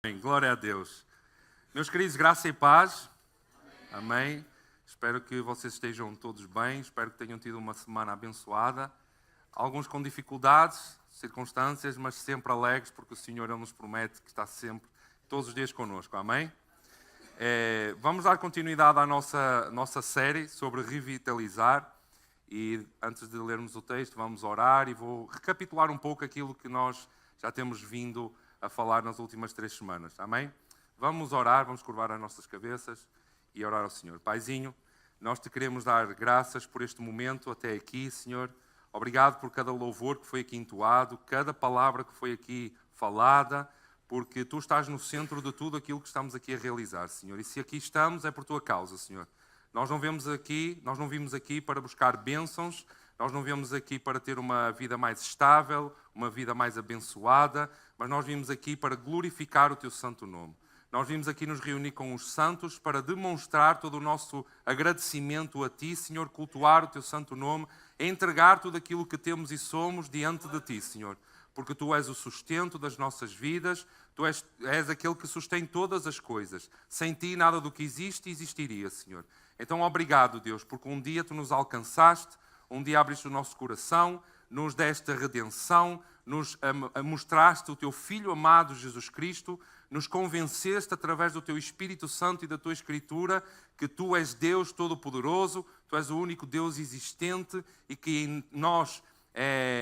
Amém. Glória a Deus. Meus queridos, graça e paz. Amém. Espero que vocês estejam todos bem. Espero que tenham tido uma semana abençoada. Alguns com dificuldades, circunstâncias, mas sempre alegres, porque o Senhor Ele nos promete que está sempre, todos os dias connosco. Amém. Vamos dar continuidade à nossa série sobre revitalizar. E antes de lermos o texto, vamos orar e vou recapitular um pouco aquilo que nós já temos vindo a falar nas últimas 3 semanas. Amém? Vamos orar, vamos curvar as nossas cabeças e orar ao Senhor. Paizinho, nós te queremos dar graças por este momento até aqui, Senhor. Obrigado por cada louvor que foi aqui entoado, cada palavra que foi aqui falada, porque Tu estás no centro de tudo aquilo que estamos aqui a realizar, Senhor. E se aqui estamos é por Tua causa, Senhor. Nós não vimos aqui para buscar bênçãos, nós não viemos aqui para ter uma vida mais estável, uma vida mais abençoada, mas nós vimos aqui para glorificar o Teu santo nome. Nós vimos aqui nos reunir com os santos para demonstrar todo o nosso agradecimento a Ti, Senhor, cultuar o Teu santo nome, entregar tudo aquilo que temos e somos diante de Ti, Senhor. Porque Tu és o sustento das nossas vidas, Tu és aquele que sustém todas as coisas. Sem Ti nada do que existe existiria, Senhor. Então obrigado, Deus, porque um dia Tu nos alcançaste, um dia abriste o nosso coração, nos deste a redenção, nos mostraste o Teu Filho amado Jesus Cristo, nos convenceste através do Teu Espírito Santo e da Tua Escritura que Tu és Deus Todo-Poderoso, Tu és o único Deus existente e que em nós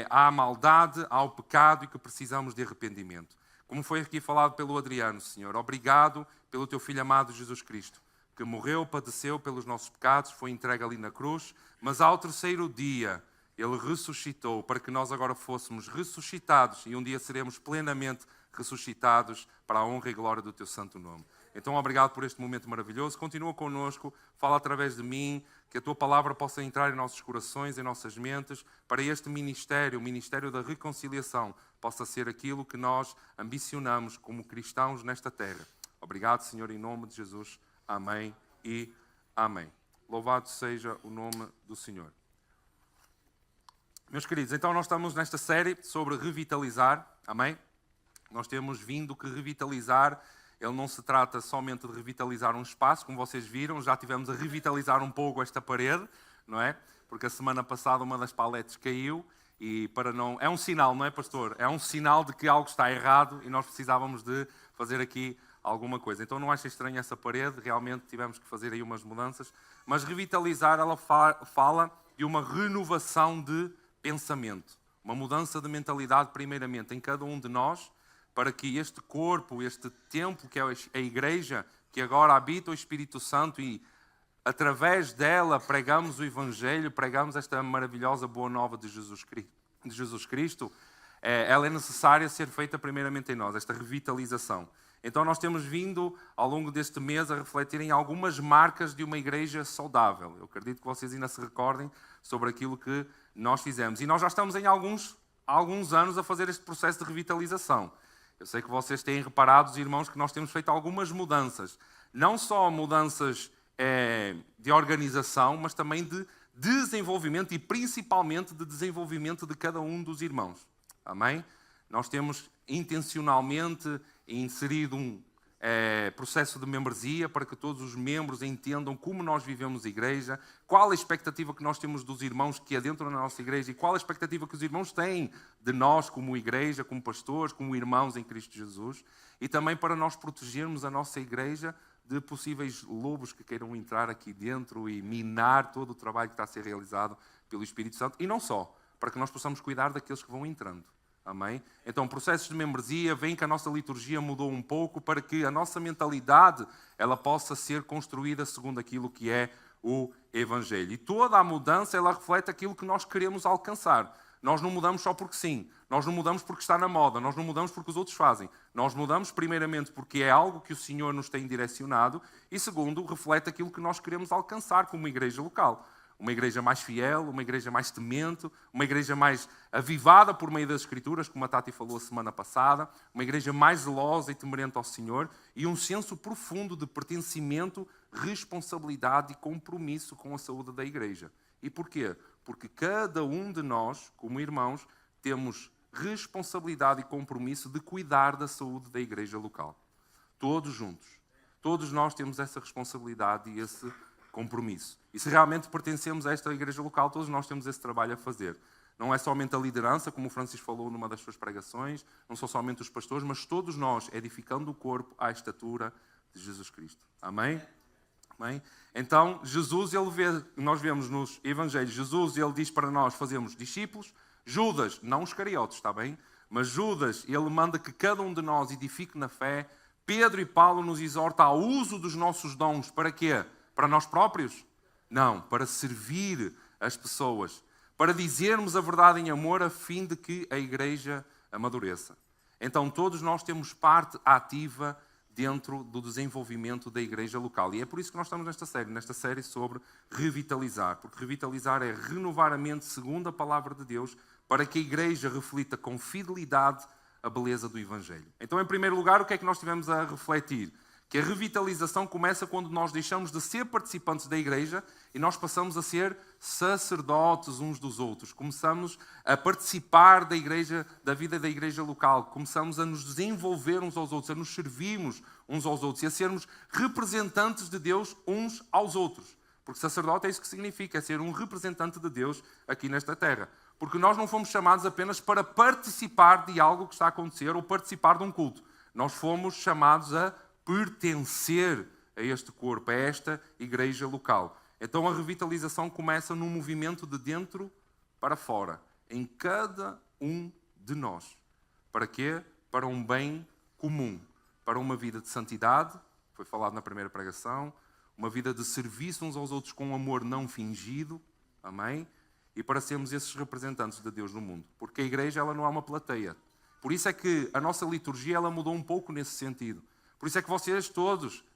há a maldade, há o pecado e que precisamos de arrependimento. Como foi aqui falado pelo Adriano, Senhor, obrigado pelo Teu Filho amado Jesus Cristo, que morreu, padeceu pelos nossos pecados, foi entregue ali na cruz, mas ao terceiro dia Ele ressuscitou para que nós agora fôssemos ressuscitados e um dia seremos plenamente ressuscitados para a honra e glória do Teu santo nome. Então, obrigado por este momento maravilhoso. Continua connosco, fala através de mim, que a Tua palavra possa entrar em nossos corações, em nossas mentes, para este ministério, o ministério da reconciliação, possa ser aquilo que nós ambicionamos como cristãos nesta terra. Obrigado, Senhor, em nome de Jesus. Amém e amém. Louvado seja o nome do Senhor. Meus queridos, então nós estamos nesta série sobre revitalizar, amém? Nós temos vindo que revitalizar, ele não se trata somente de revitalizar um espaço, como vocês viram, já tivemos a revitalizar um pouco esta parede, não é? Porque a semana passada uma das paletes caiu e para não... É um sinal, não é, pastor? É um sinal de que algo está errado e nós precisávamos de fazer aqui alguma coisa. Então não acha estranho essa parede, realmente tivemos que fazer aí umas mudanças, mas revitalizar, ela fala de uma renovação de pensamento, uma mudança de mentalidade primeiramente em cada um de nós, para que este corpo, este templo que é a igreja, que agora habita o Espírito Santo e através dela pregamos o Evangelho, pregamos esta maravilhosa boa nova de Jesus Cristo, ela é necessária ser feita primeiramente em nós, esta revitalização. Então nós temos vindo ao longo deste mês a refletir em algumas marcas de uma igreja saudável. Eu acredito que vocês ainda se recordem sobre aquilo que nós fizemos. E nós já estamos em alguns anos a fazer este processo de revitalização. Eu sei que vocês têm reparado, os irmãos, que nós temos feito algumas mudanças. Não só mudanças de organização, mas também de desenvolvimento e principalmente de desenvolvimento de cada um dos irmãos. Amém? Nós temos intencionalmente inserido um processo de membresia para que todos os membros entendam como nós vivemos a igreja, qual a expectativa que nós temos dos irmãos que adentram na nossa igreja e qual a expectativa que os irmãos têm de nós como igreja, como pastores, como irmãos em Cristo Jesus, e também para nós protegermos a nossa igreja de possíveis lobos que queiram entrar aqui dentro e minar todo o trabalho que está a ser realizado pelo Espírito Santo, e não só, para que nós possamos cuidar daqueles que vão entrando. Amém? Então, processos de membresia, vem que a nossa liturgia mudou um pouco para que a nossa mentalidade ela possa ser construída segundo aquilo que é o Evangelho. E toda a mudança, ela reflete aquilo que nós queremos alcançar. Nós não mudamos só porque sim. Nós não mudamos porque está na moda. Nós não mudamos porque os outros fazem. Nós mudamos primeiramente porque é algo que o Senhor nos tem direcionado e segundo, reflete aquilo que nós queremos alcançar como igreja local. Uma igreja mais fiel, uma igreja mais temente, uma igreja mais avivada por meio das Escrituras, como a Tati falou a semana passada, uma igreja mais zelosa e temerente ao Senhor e um senso profundo de pertencimento, responsabilidade e compromisso com a saúde da igreja. E porquê? Porque cada um de nós, como irmãos, temos responsabilidade e compromisso de cuidar da saúde da igreja local. todos juntos. Todos nós temos essa responsabilidade e esse compromisso. E se realmente pertencemos a esta igreja local, todos nós temos esse trabalho a fazer. Não é somente a liderança, como o Francisco falou numa das suas pregações, não são somente os pastores, mas todos nós, edificando o corpo à estatura de Jesus Cristo. Amém? Amém? Então, Jesus, nós vemos nos Evangelhos, Jesus, ele diz para nós fazermos discípulos. Judas, não os Iscariotes, está bem? Mas Judas, ele manda que cada um de nós edifique na fé. Pedro e Paulo nos exortam ao uso dos nossos dons. Para quê? Para nós próprios? Não, para servir as pessoas. Para dizermos a verdade em amor, a fim de que a igreja amadureça. Então, todos nós temos parte ativa dentro do desenvolvimento da igreja local. E é por isso que nós estamos nesta série sobre revitalizar. Porque revitalizar é renovar a mente segundo a palavra de Deus, para que a igreja reflita com fidelidade a beleza do Evangelho. Então, em primeiro lugar, o que é que nós tivemos a refletir? Que a revitalização começa quando nós deixamos de ser participantes da igreja e nós passamos a ser sacerdotes uns dos outros. Começamos a participar da igreja, da vida da igreja local. Começamos a nos desenvolver uns aos outros, a nos servirmos uns aos outros e a sermos representantes de Deus uns aos outros. Porque sacerdote é isso que significa, é ser um representante de Deus aqui nesta terra. Porque nós não fomos chamados apenas para participar de algo que está a acontecer ou participar de um culto. Nós fomos chamados a pertencer a este corpo, a esta igreja local. Então a revitalização começa num movimento de dentro para fora, em cada um de nós. Para quê? Para um bem comum, para uma vida de santidade, foi falado na primeira pregação, uma vida de serviço uns aos outros com um amor não fingido, amém? E para sermos esses representantes de Deus no mundo. Porque a igreja ela não é uma plateia. Por isso é que a nossa liturgia ela mudou um pouco nesse sentido. Por isso é que vocês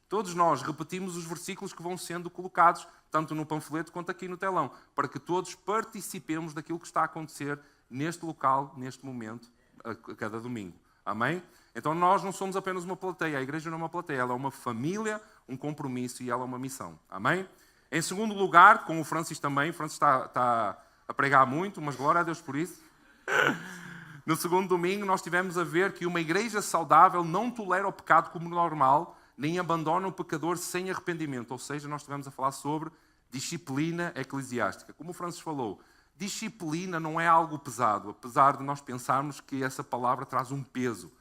todos nós repetimos os versículos que vão sendo colocados, tanto no panfleto quanto aqui no telão, para que todos participemos daquilo que está a acontecer neste local, neste momento, a cada domingo. Amém? Então nós não somos apenas uma plateia, a igreja não é uma plateia, ela é uma família, um compromisso e ela é uma missão. Amém? Em segundo lugar, com o Francis também, o Francis está a pregar muito, mas glória a Deus por isso. No segundo domingo nós tivemos a ver que uma igreja saudável não tolera o pecado como normal, nem abandona o pecador sem arrependimento. Ou seja, nós estivemos a falar sobre disciplina eclesiástica. Como o Francis falou, disciplina não é algo pesado, apesar de nós pensarmos que essa palavra traz um peso.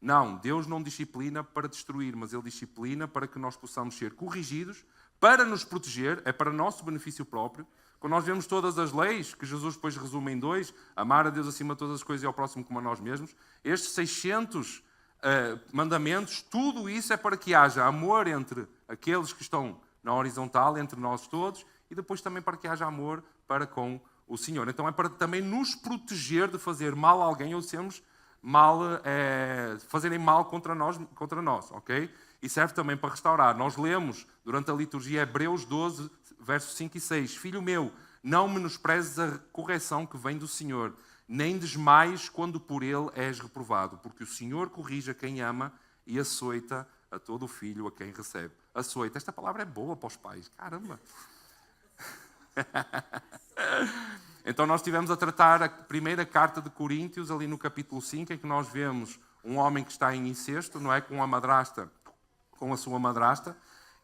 Não, Deus não disciplina para destruir, mas Ele disciplina para que nós possamos ser corrigidos, para nos proteger, é para nosso benefício próprio. Quando nós vemos todas as leis, que Jesus depois resume em 2, amar a Deus acima de todas as coisas e ao próximo como a nós mesmos, estes 600 mandamentos, tudo isso é para que haja amor entre aqueles que estão na horizontal, entre nós todos, e depois também para que haja amor para com o Senhor. Então é para também nos proteger de fazer mal a alguém ou sermos mal, fazerem mal contra nós, ok? E serve também para restaurar. Nós lemos durante a liturgia Hebreus 12, versos 5 e 6. Filho meu, não menosprezes a correção que vem do Senhor, nem desmaies quando por Ele és reprovado, porque o Senhor corrige a quem ama e açoita a todo filho a quem recebe. Açoita, esta palavra é boa para os pais, caramba! Então nós estivemos a tratar a primeira carta de Coríntios, ali no capítulo 5, em que nós vemos um homem que está em incesto, não é? Com a sua madrasta,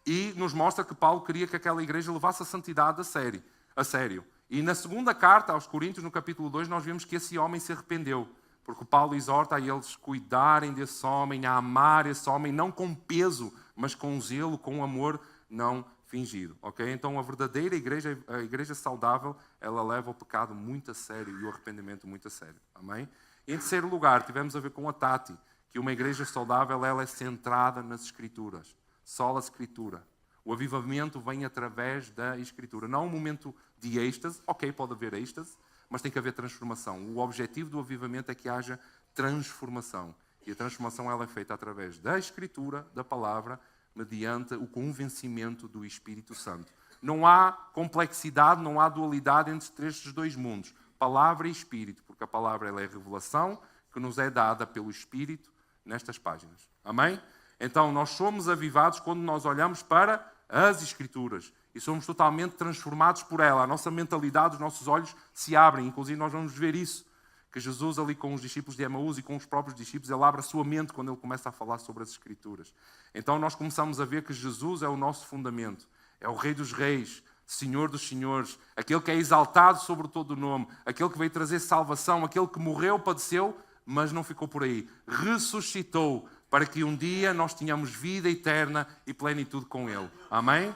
e nos mostra que Paulo queria que aquela igreja levasse a santidade a sério. E na segunda carta aos Coríntios, no capítulo 2, nós vemos que esse homem se arrependeu, porque Paulo exorta a eles cuidarem desse homem, a amar esse homem, não com peso, mas com zelo, com amor não fingido. Okay? Então a verdadeira igreja, a igreja saudável, ela leva o pecado muito a sério e o arrependimento muito a sério. Amém? E em terceiro lugar, tivemos a ver com a Tati, que uma igreja saudável ela é centrada nas Escrituras. Só a Escritura. O avivamento vem através da Escritura. Não um momento de êxtase. Ok, pode haver êxtase, mas tem que haver transformação. O objetivo do avivamento é que haja transformação. E a transformação ela é feita através da Escritura, da Palavra, mediante o convencimento do Espírito Santo. Não há complexidade, não há dualidade entre estes dois mundos. Palavra e Espírito. Porque a Palavra ela é a revelação que nos é dada pelo Espírito nestas páginas. Amém? Então, nós somos avivados quando nós olhamos para as Escrituras e somos totalmente transformados por ela. A nossa mentalidade, os nossos olhos se abrem. Inclusive, nós vamos ver isso, que Jesus ali com os discípulos de Emaús e com os próprios discípulos, ele abre a sua mente quando ele começa a falar sobre as Escrituras. Então nós começamos a ver que Jesus é o nosso fundamento, é o Rei dos Reis, Senhor dos Senhores, aquele que é exaltado sobre todo o nome, aquele que veio trazer salvação, aquele que morreu, padeceu, mas não ficou por aí. Ressuscitou para que um dia nós tenhamos vida eterna e plenitude com Ele. Amém?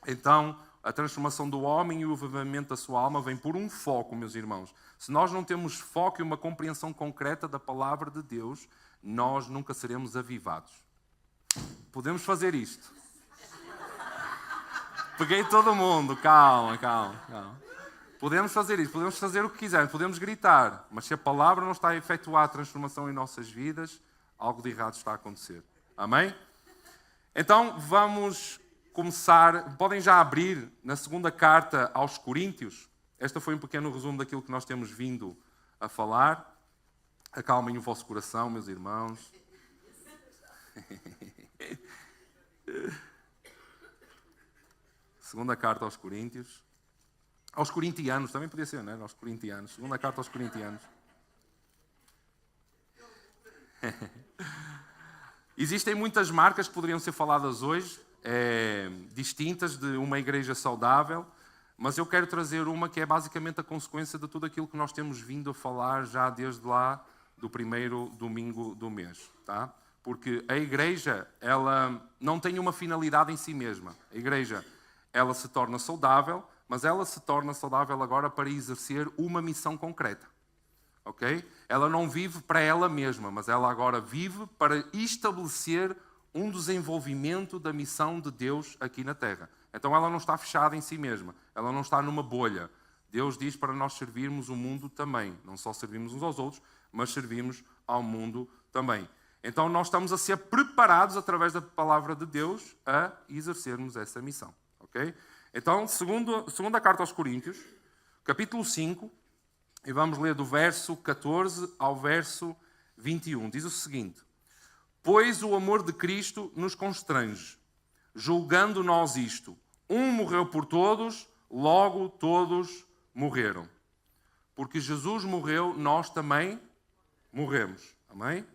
Então, a transformação do homem e o avivamento da sua alma vem por um foco, meus irmãos. Se nós não temos foco e uma compreensão concreta da palavra de Deus, nós nunca seremos avivados. Podemos fazer isto. Peguei todo mundo, calma. Podemos fazer isto, podemos fazer o que quisermos, podemos gritar, mas se a palavra não está a efetuar a transformação em nossas vidas, algo de errado está a acontecer. Amém? Então, vamos começar, podem já abrir na segunda carta aos Coríntios. Esta foi um pequeno resumo daquilo que nós temos vindo a falar. Acalmem o vosso coração, meus irmãos. Segunda carta aos Coríntios. Aos corintianos, também podia ser, não é? Aos corintianos. Segunda carta aos corintianos. Existem muitas marcas que poderiam ser faladas hoje, distintas de uma igreja saudável, mas eu quero trazer uma que é basicamente a consequência de tudo aquilo que nós temos vindo a falar já desde lá do primeiro domingo do mês, tá? Porque a igreja, ela não tem uma finalidade em si mesma. A igreja, ela se torna saudável, mas ela se torna saudável agora para exercer uma missão concreta. Ok? Ela não vive para ela mesma, mas ela agora vive para estabelecer um desenvolvimento da missão de Deus aqui na Terra. Então ela não está fechada em si mesma, ela não está numa bolha. Deus diz para nós servirmos o mundo também. Não só servimos uns aos outros, mas servimos ao mundo também. Então nós estamos a ser preparados através da palavra de Deus a exercermos essa missão. Ok? Então, segunda carta aos Coríntios, capítulo 5, e vamos ler do verso 14 ao verso 21. Diz o seguinte: Pois o amor de Cristo nos constrange, julgando nós isto: um morreu por todos, logo todos morreram. Porque Jesus morreu, nós também morremos. Amém?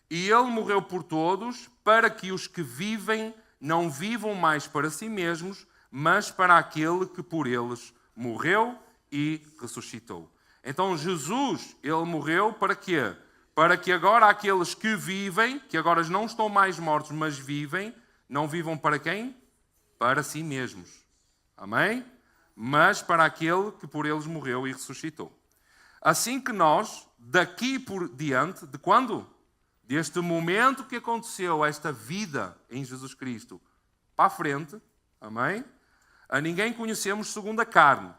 E Ele morreu por todos, para que os que vivem não vivam mais para si mesmos, mas para aquele que por eles morreu e ressuscitou. Então Jesus, Ele morreu para quê? Para que agora aqueles que vivem, que agora não estão mais mortos, mas vivem, não vivam para quem? Para si mesmos. Amém? Mas para aquele que por eles morreu e ressuscitou. Assim que nós, daqui por diante, de quando? Deste momento que aconteceu, esta vida em Jesus Cristo, para a frente, amém? A ninguém conhecemos segundo a carne.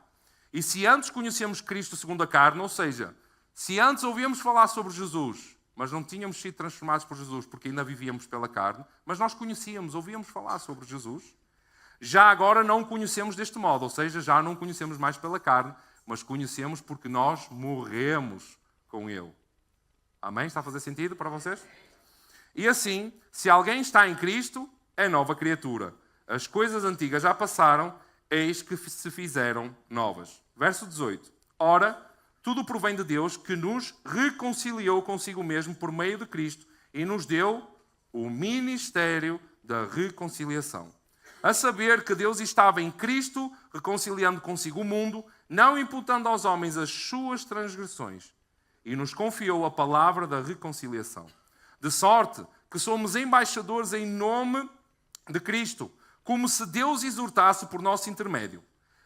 E se antes conhecemos Cristo segundo a carne, ou seja, se antes ouvíamos falar sobre Jesus, mas não tínhamos sido transformados por Jesus porque ainda vivíamos pela carne, mas nós conhecíamos, ouvíamos falar sobre Jesus, já agora não conhecemos deste modo, ou seja, já não conhecemos mais pela carne, mas conhecemos porque nós morremos com Ele. Amém? Está a fazer sentido para vocês? E assim, se alguém está em Cristo, é nova criatura. As coisas antigas já passaram, eis que se fizeram novas. Verso 18. Ora, tudo provém de Deus, que nos reconciliou consigo mesmo por meio de Cristo e nos deu o ministério da reconciliação. A saber que Deus estava em Cristo, reconciliando consigo o mundo, não imputando aos homens as suas transgressões, e nos confiou a palavra da reconciliação. De sorte que somos embaixadores em nome de Cristo, como se Deus exortasse por nosso intermédio.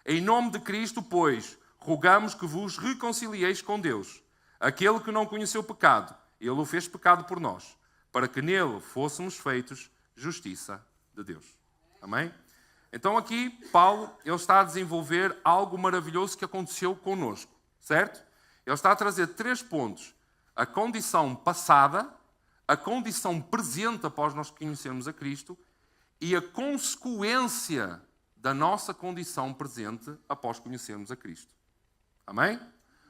Em nome de Cristo, pois, rogamos que vos reconcilieis com Deus. Aquele que não conheceu pecado, Ele o fez pecado por nós, para que nele fôssemos feitos justiça de Deus. Amém? Então aqui, Paulo, ele está a desenvolver algo maravilhoso que aconteceu conosco, certo? Ele está a trazer 3 pontos. A condição passada, a condição presente após nós conhecermos a Cristo e a consequência da nossa condição presente após conhecermos a Cristo. Amém?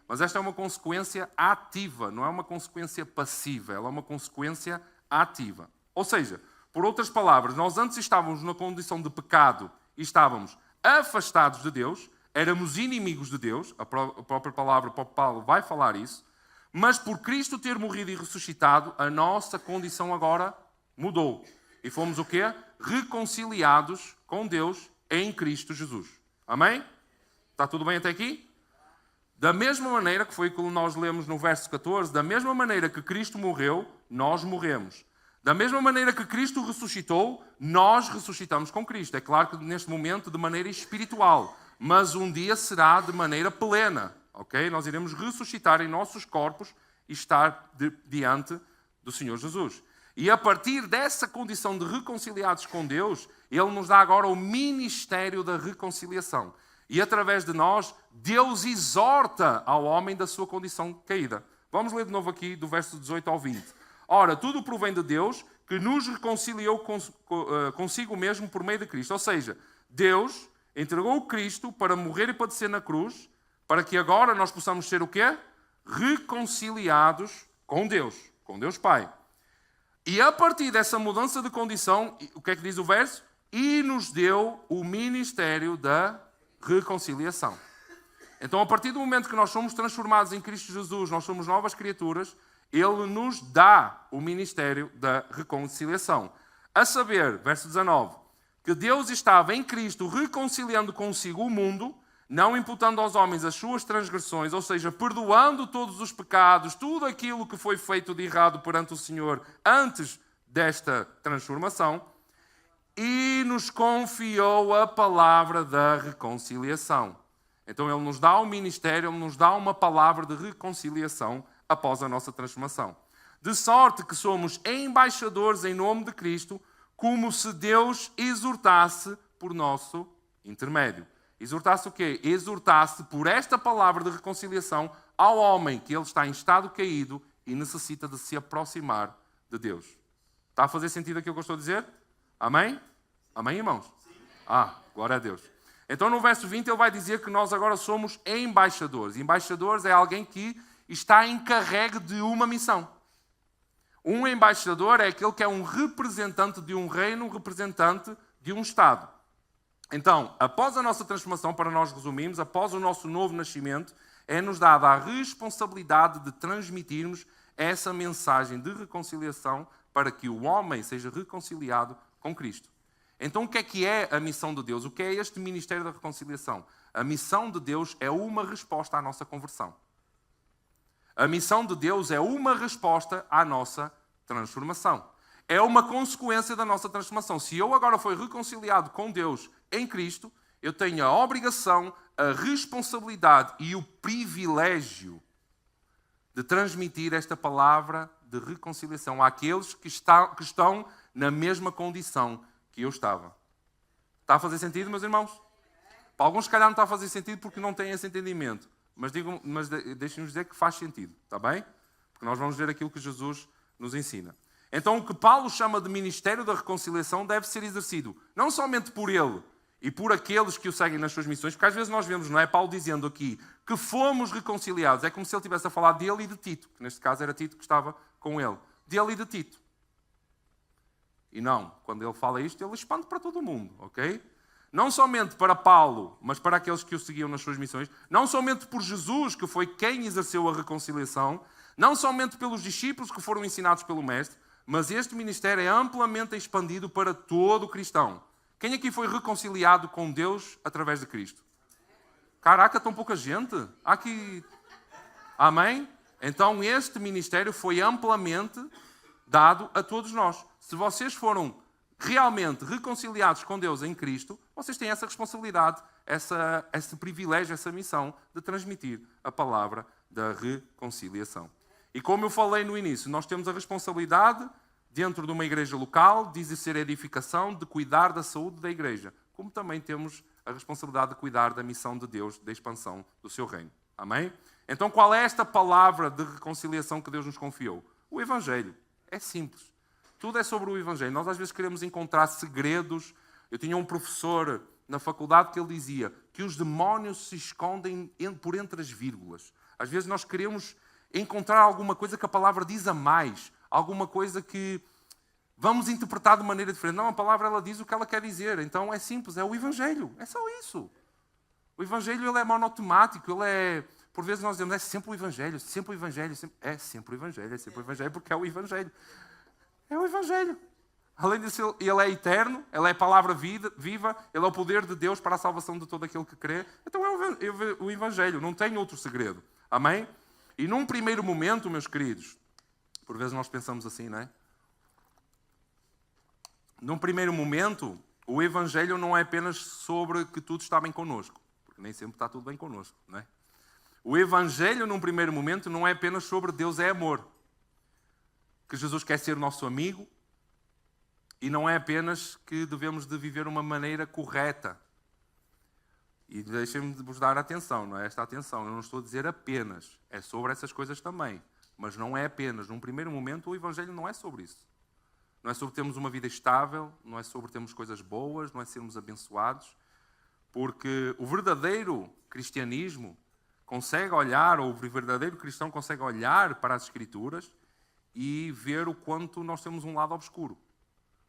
Mas esta é uma consequência ativa, não é uma consequência passiva, ela é uma consequência ativa. Ou seja, por outras palavras, nós antes estávamos na condição de pecado e estávamos afastados de Deus, éramos inimigos de Deus, a própria palavra, o próprio Paulo vai falar isso, Mas por Cristo ter morrido e ressuscitado, a nossa condição agora mudou. E fomos o quê? Reconciliados com Deus em Cristo Jesus. Amém? Está tudo bem até aqui? Da mesma maneira, que foi o que nós lemos no verso 14, da mesma maneira que Cristo morreu, nós morremos. Da mesma maneira que Cristo ressuscitou, nós ressuscitamos com Cristo. É claro que neste momento de maneira espiritual, mas um dia será de maneira plena. Ok? Nós iremos ressuscitar em nossos corpos e estar diante do Senhor Jesus. E a partir dessa condição de reconciliados com Deus, Ele nos dá agora o ministério da reconciliação. E através de nós, Deus exorta ao homem da sua condição caída. Vamos ler de novo aqui do verso 18 ao 20. Ora, tudo provém de Deus, que nos reconciliou consigo mesmo por meio de Cristo. Ou seja, Deus entregou Cristo para morrer e padecer na cruz, para que agora nós possamos ser o quê? Reconciliados com Deus Pai. E a partir dessa mudança de condição, o que é que diz o verso? E nos deu o ministério da reconciliação. Então, a partir do momento que nós somos transformados em Cristo Jesus, nós somos novas criaturas, Ele nos dá o ministério da reconciliação. A saber, verso 19, que Deus estava em Cristo reconciliando consigo o mundo, não imputando aos homens as suas transgressões, ou seja, perdoando todos os pecados, tudo aquilo que foi feito de errado perante o Senhor antes desta transformação, e nos confiou a palavra da reconciliação. Então Ele nos dá um ministério, Ele nos dá uma palavra de reconciliação após a nossa transformação. De sorte que somos embaixadores em nome de Cristo, como se Deus exortasse por nosso intermédio. Exortasse o quê? Exortasse por esta palavra de reconciliação ao homem que ele está em estado caído e necessita de se aproximar de Deus. Está a fazer sentido aquilo que eu estou a dizer? Amém? Amém, irmãos? Glória a Deus. Então no verso 20 ele vai dizer que nós agora somos embaixadores. Embaixadores é alguém que está encarregue de uma missão. Um embaixador é aquele que é um representante de um reino, um representante de um Estado. Então, após a nossa transformação, para nós resumirmos, após o nosso novo nascimento, é-nos dada a responsabilidade de transmitirmos essa mensagem de reconciliação para que o homem seja reconciliado com Cristo. Então, o que é a missão de Deus? O que é este ministério da reconciliação? A missão de Deus é uma resposta à nossa conversão. A missão de Deus é uma resposta à nossa transformação. É uma consequência da nossa transformação. Se eu agora fui reconciliado com Deus em Cristo, eu tenho a obrigação, a responsabilidade e o privilégio de transmitir esta palavra de reconciliação àqueles que estão na mesma condição que eu estava. Está a fazer sentido, meus irmãos? Para alguns, se calhar, não está a fazer sentido porque não têm esse entendimento. Mas deixem-nos dizer que faz sentido, está bem? Porque nós vamos ver aquilo que Jesus nos ensina. Então, o que Paulo chama de ministério da reconciliação deve ser exercido não somente por ele e por aqueles que o seguem nas suas missões, porque às vezes nós vemos, não é? Paulo dizendo aqui que fomos reconciliados. É como se ele estivesse a falar dele e de Tito, que neste caso era Tito que estava com ele. Dele e de Tito. E não, quando ele fala isto, ele expande para todo o mundo, ok? Não somente para Paulo, mas para aqueles que o seguiam nas suas missões. Não somente por Jesus, que foi quem exerceu a reconciliação. Não somente pelos discípulos que foram ensinados pelo Mestre, mas este ministério é amplamente expandido para todo cristão. Quem aqui foi reconciliado com Deus através de Cristo? Caraca, tão pouca gente. Aqui... Amém? Então este ministério foi amplamente dado a todos nós. Se vocês foram realmente reconciliados com Deus em Cristo, vocês têm essa responsabilidade, esse privilégio, essa missão de transmitir a palavra da reconciliação. E como eu falei no início, nós temos a responsabilidade, dentro de uma igreja local, de exercer a edificação, de cuidar da saúde da igreja, como também temos a responsabilidade de cuidar da missão de Deus, da expansão do seu reino. Amém? Então, qual é esta palavra de reconciliação que Deus nos confiou? O Evangelho. É simples. Tudo é sobre o Evangelho. Nós às vezes queremos encontrar segredos. Eu tinha um professor na faculdade que ele dizia que os demónios se escondem por entre as vírgulas. Às vezes nós queremos encontrar alguma coisa que a palavra diz a mais, alguma coisa que vamos interpretar de maneira diferente. Não, a palavra ela diz o que ela quer dizer. Então é simples, é o Evangelho. É só isso. O Evangelho ele é monotemático, ele é Por vezes nós dizemos, é sempre o Evangelho, sempre o Evangelho. É sempre o Evangelho, é sempre o Evangelho, porque é o Evangelho. É o Evangelho. Além disso, ele é eterno, ele é a palavra viva, ele é o poder de Deus para a salvação de todo aquele que crê. Então é o Evangelho, não tem outro segredo. Amém? E num primeiro momento, meus queridos, por vezes nós pensamos assim, não é? Num primeiro momento, o Evangelho não é apenas sobre que tudo está bem connosco, porque nem sempre está tudo bem connosco, não é? O Evangelho, num primeiro momento, não é apenas sobre Deus é amor, que Jesus quer ser nosso amigo, e não é apenas que devemos de viver uma maneira correta. E deixem-me vos dar atenção, não é esta atenção, eu não estou a dizer apenas, é sobre essas coisas também, mas não é apenas. Num primeiro momento, o Evangelho não é sobre isso. Não é sobre termos uma vida estável, não é sobre termos coisas boas, não é sermos abençoados, porque o verdadeiro cristianismo consegue olhar, ou o verdadeiro cristão consegue olhar para as Escrituras e ver o quanto nós temos um lado obscuro,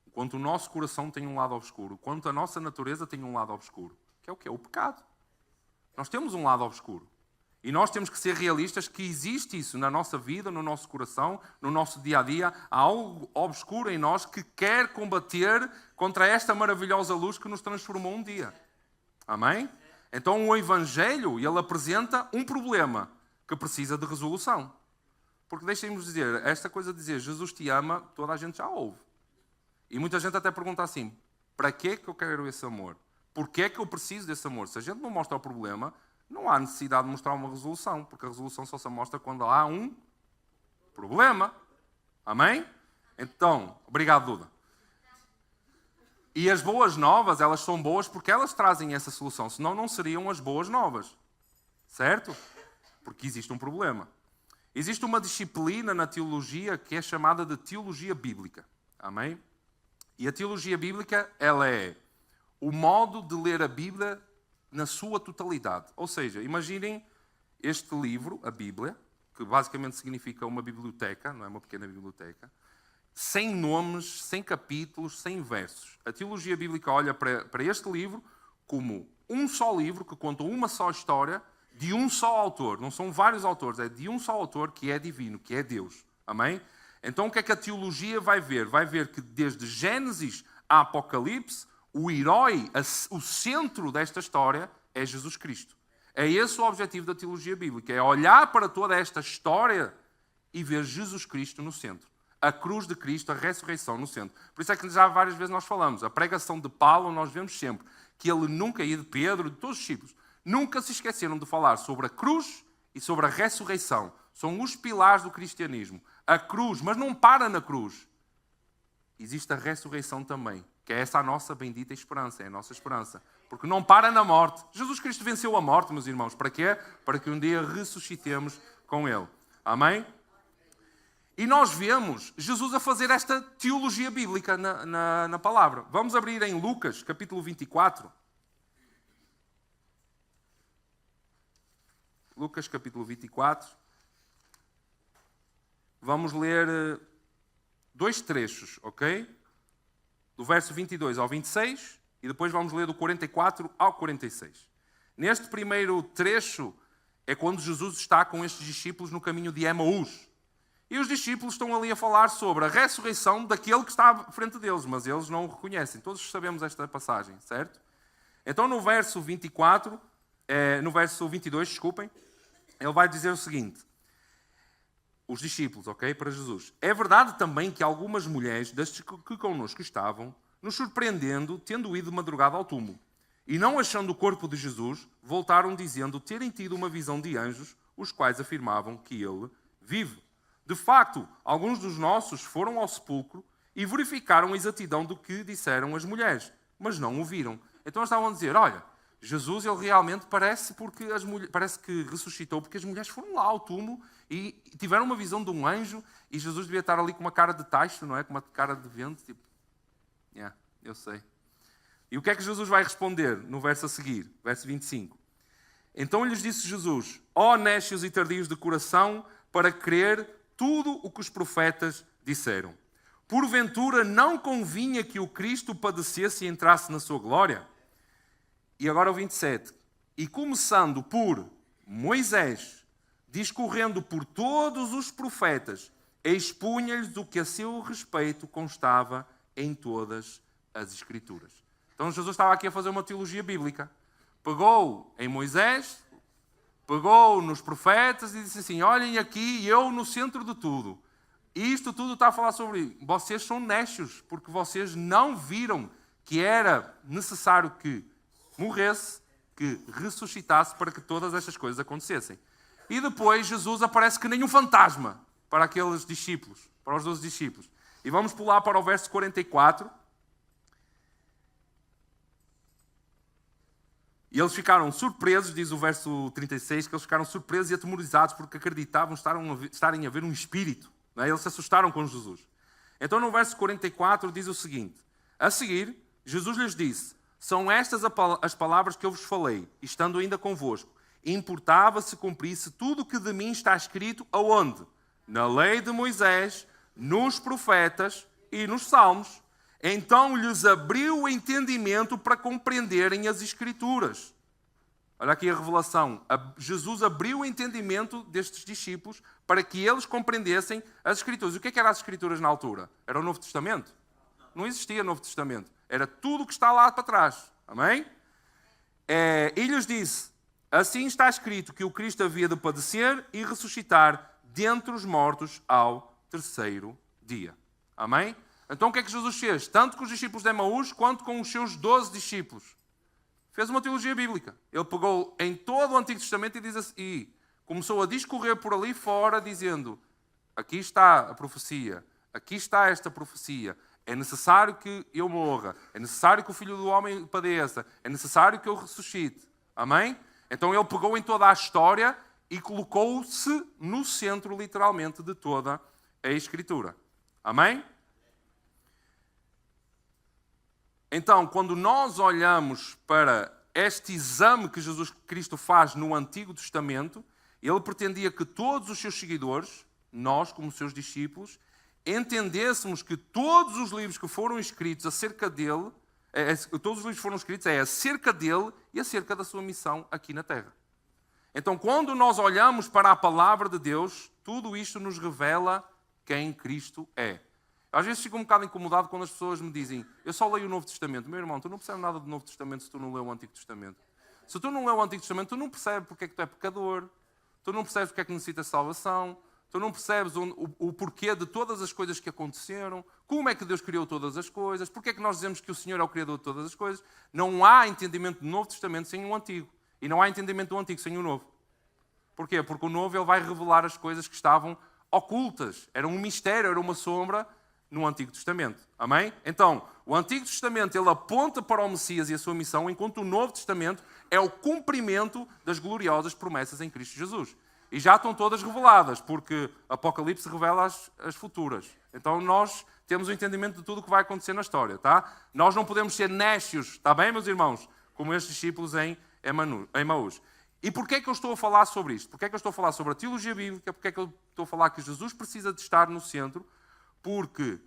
o quanto o nosso coração tem um lado obscuro, o quanto a nossa natureza tem um lado obscuro, que é o quê? O pecado. Nós temos um lado obscuro. E nós temos que ser realistas que existe isso na nossa vida, no nosso coração, no nosso dia-a-dia. Há algo obscuro em nós que quer combater contra esta maravilhosa luz que nos transformou um dia. Amém? Então o Evangelho, ele apresenta um problema que precisa de resolução. Porque deixem-nos dizer, esta coisa de dizer Jesus te ama, toda a gente já ouve. E muita gente até pergunta assim, para que é que eu quero esse amor? Porquê é que eu preciso desse amor? Se a gente não mostra o problema, não há necessidade de mostrar uma resolução, porque a resolução só se mostra quando há um problema. Amém? Então, obrigado, Duda. E as boas novas, elas são boas porque elas trazem essa solução, senão não seriam as boas novas. Certo? Porque existe um problema. Existe uma disciplina na teologia que é chamada de teologia bíblica. Amém? E a teologia bíblica, ela é o modo de ler a Bíblia na sua totalidade. Ou seja, imaginem este livro, a Bíblia, que basicamente significa uma biblioteca, não é uma pequena biblioteca, sem nomes, sem capítulos, sem versos. A teologia bíblica olha para este livro como um só livro que conta uma só história de um só autor. Não são vários autores, é de um só autor que é divino, que é Deus. Amém? Então o que é que a teologia vai ver? Vai ver que desde Gênesis a Apocalipse, o herói, o centro desta história é Jesus Cristo. É esse o objetivo da teologia bíblica, é olhar para toda esta história e ver Jesus Cristo no centro. A cruz de Cristo, a ressurreição no centro. Por isso é que já várias vezes nós falamos, a pregação de Paulo, nós vemos sempre que ele nunca, e de Pedro, de todos os discípulos, nunca se esqueceram de falar sobre a cruz e sobre a ressurreição. São os pilares do cristianismo. A cruz, mas não para na cruz. Existe a ressurreição também, que é essa a nossa bendita esperança, é a nossa esperança. Porque não para na morte. Jesus Cristo venceu a morte, meus irmãos. Para quê? Para que um dia ressuscitemos com Ele. Amém? E nós vemos Jesus a fazer esta teologia bíblica na palavra. Vamos abrir em Lucas, capítulo 24. Lucas, capítulo 24. Vamos ler dois trechos, ok? Do verso 22 ao 26 e depois vamos ler do 44 ao 46. Neste primeiro trecho é quando Jesus está com estes discípulos no caminho de Emaús. E os discípulos estão ali a falar sobre a ressurreição daquele que está à frente deles, mas eles não o reconhecem. Todos sabemos esta passagem, certo? Então no verso 24, no verso 22, desculpem, ele vai dizer o seguinte: os discípulos, ok, para Jesus. É verdade também que algumas mulheres destes que connosco estavam, nos surpreendendo, tendo ido de madrugada ao túmulo, e não achando o corpo de Jesus, voltaram dizendo terem tido uma visão de anjos, os quais afirmavam que ele vive. De facto, alguns dos nossos foram ao sepulcro e verificaram a exatidão do que disseram as mulheres, mas não o viram. Então eles estavam a dizer, olha, Jesus ele realmente parece que ressuscitou, porque as mulheres foram lá ao túmulo e tiveram uma visão de um anjo e Jesus devia estar ali com uma cara de tacho, não é? Com uma cara de vento, tipo, eu sei. E o que é que Jesus vai responder no verso a seguir, verso 25? Então lhes disse Jesus, ó nécios e tardios de coração, para crer tudo o que os profetas disseram. Porventura não convinha que o Cristo padecesse e entrasse na sua glória? E agora o 27. E começando por Moisés, discorrendo por todos os profetas, expunha-lhes o que a seu respeito constava em todas as Escrituras. Então Jesus estava aqui a fazer uma teologia bíblica. Pegou em Moisés, pegou nos profetas e disse assim, olhem aqui, eu no centro de tudo. Isto tudo está a falar sobre vocês são nécios, porque vocês não viram que era necessário que morresse, que ressuscitasse para que todas estas coisas acontecessem. E depois Jesus aparece que nem um fantasma para aqueles discípulos, para os 12 discípulos. E vamos pular para o verso 44. E eles ficaram surpresos, diz o verso 36, que eles ficaram surpresos e atemorizados porque acreditavam estarem a ver um espírito. Não é? Eles se assustaram com Jesus. Então no verso 44 diz o seguinte, a seguir, Jesus lhes disse, são estas as palavras que eu vos falei, estando ainda convosco. Importava se cumprisse tudo o que de mim está escrito aonde? Na lei de Moisés, nos profetas e nos salmos. Então lhes abriu o entendimento para compreenderem as Escrituras. Olha aqui a revelação. Jesus abriu o entendimento destes discípulos para que eles compreendessem as Escrituras. O que eram as Escrituras na altura? Era o Novo Testamento? Não existia Novo Testamento. Era tudo o que está lá para trás. Amém? E lhes disse, assim está escrito que o Cristo havia de padecer e ressuscitar dentre os mortos ao terceiro dia. Amém? Então o que é que Jesus fez? Tanto com os discípulos de Emaús, quanto com os seus 12 discípulos. Fez uma teologia bíblica. Ele pegou em todo o Antigo Testamento e começou a discorrer por ali fora, dizendo, aqui está a profecia, aqui está esta profecia, é necessário que eu morra, é necessário que o Filho do Homem padeça, é necessário que eu ressuscite. Amém? Então ele pegou em toda a história e colocou-se no centro, literalmente, de toda a Escritura. Amém? Então, quando nós olhamos para este exame que Jesus Cristo faz no Antigo Testamento, ele pretendia que todos os seus seguidores, nós como seus discípulos, entendêssemos que todos os livros que foram escritos acerca dele, todos os livros que foram escritos acerca dele e acerca da sua missão aqui na Terra. Então, quando nós olhamos para a palavra de Deus, tudo isto nos revela quem Cristo é. Às vezes fico um bocado incomodado quando as pessoas me dizem, eu só leio o Novo Testamento. Meu irmão, tu não percebes nada do Novo Testamento se tu não lês o Antigo Testamento. Se tu não lês o Antigo Testamento, tu não percebes porque é que tu é pecador, tu não percebes porque é que necessitas de salvação, tu não percebes o porquê de todas as coisas que aconteceram, como é que Deus criou todas as coisas, porque é que nós dizemos que o Senhor é o Criador de todas as coisas. Não há entendimento do Novo Testamento sem o Antigo. E não há entendimento do Antigo sem o Novo. Porquê? Porque o Novo ele vai revelar as coisas que estavam ocultas. Era um mistério, era uma sombra no Antigo Testamento. Amém? Então, o Antigo Testamento ele aponta para o Messias e a sua missão, enquanto o Novo Testamento é o cumprimento das gloriosas promessas em Cristo Jesus. E já estão todas reveladas, porque Apocalipse revela as futuras. Então nós temos o entendimento de tudo o que vai acontecer na história, tá? Nós não podemos ser nécios, está bem, meus irmãos? Como estes discípulos em Emaús. E porquê é que eu estou a falar sobre isto? Porquê é que eu estou a falar sobre a teologia bíblica? Porquê é que eu estou a falar que Jesus precisa de estar no centro? Porque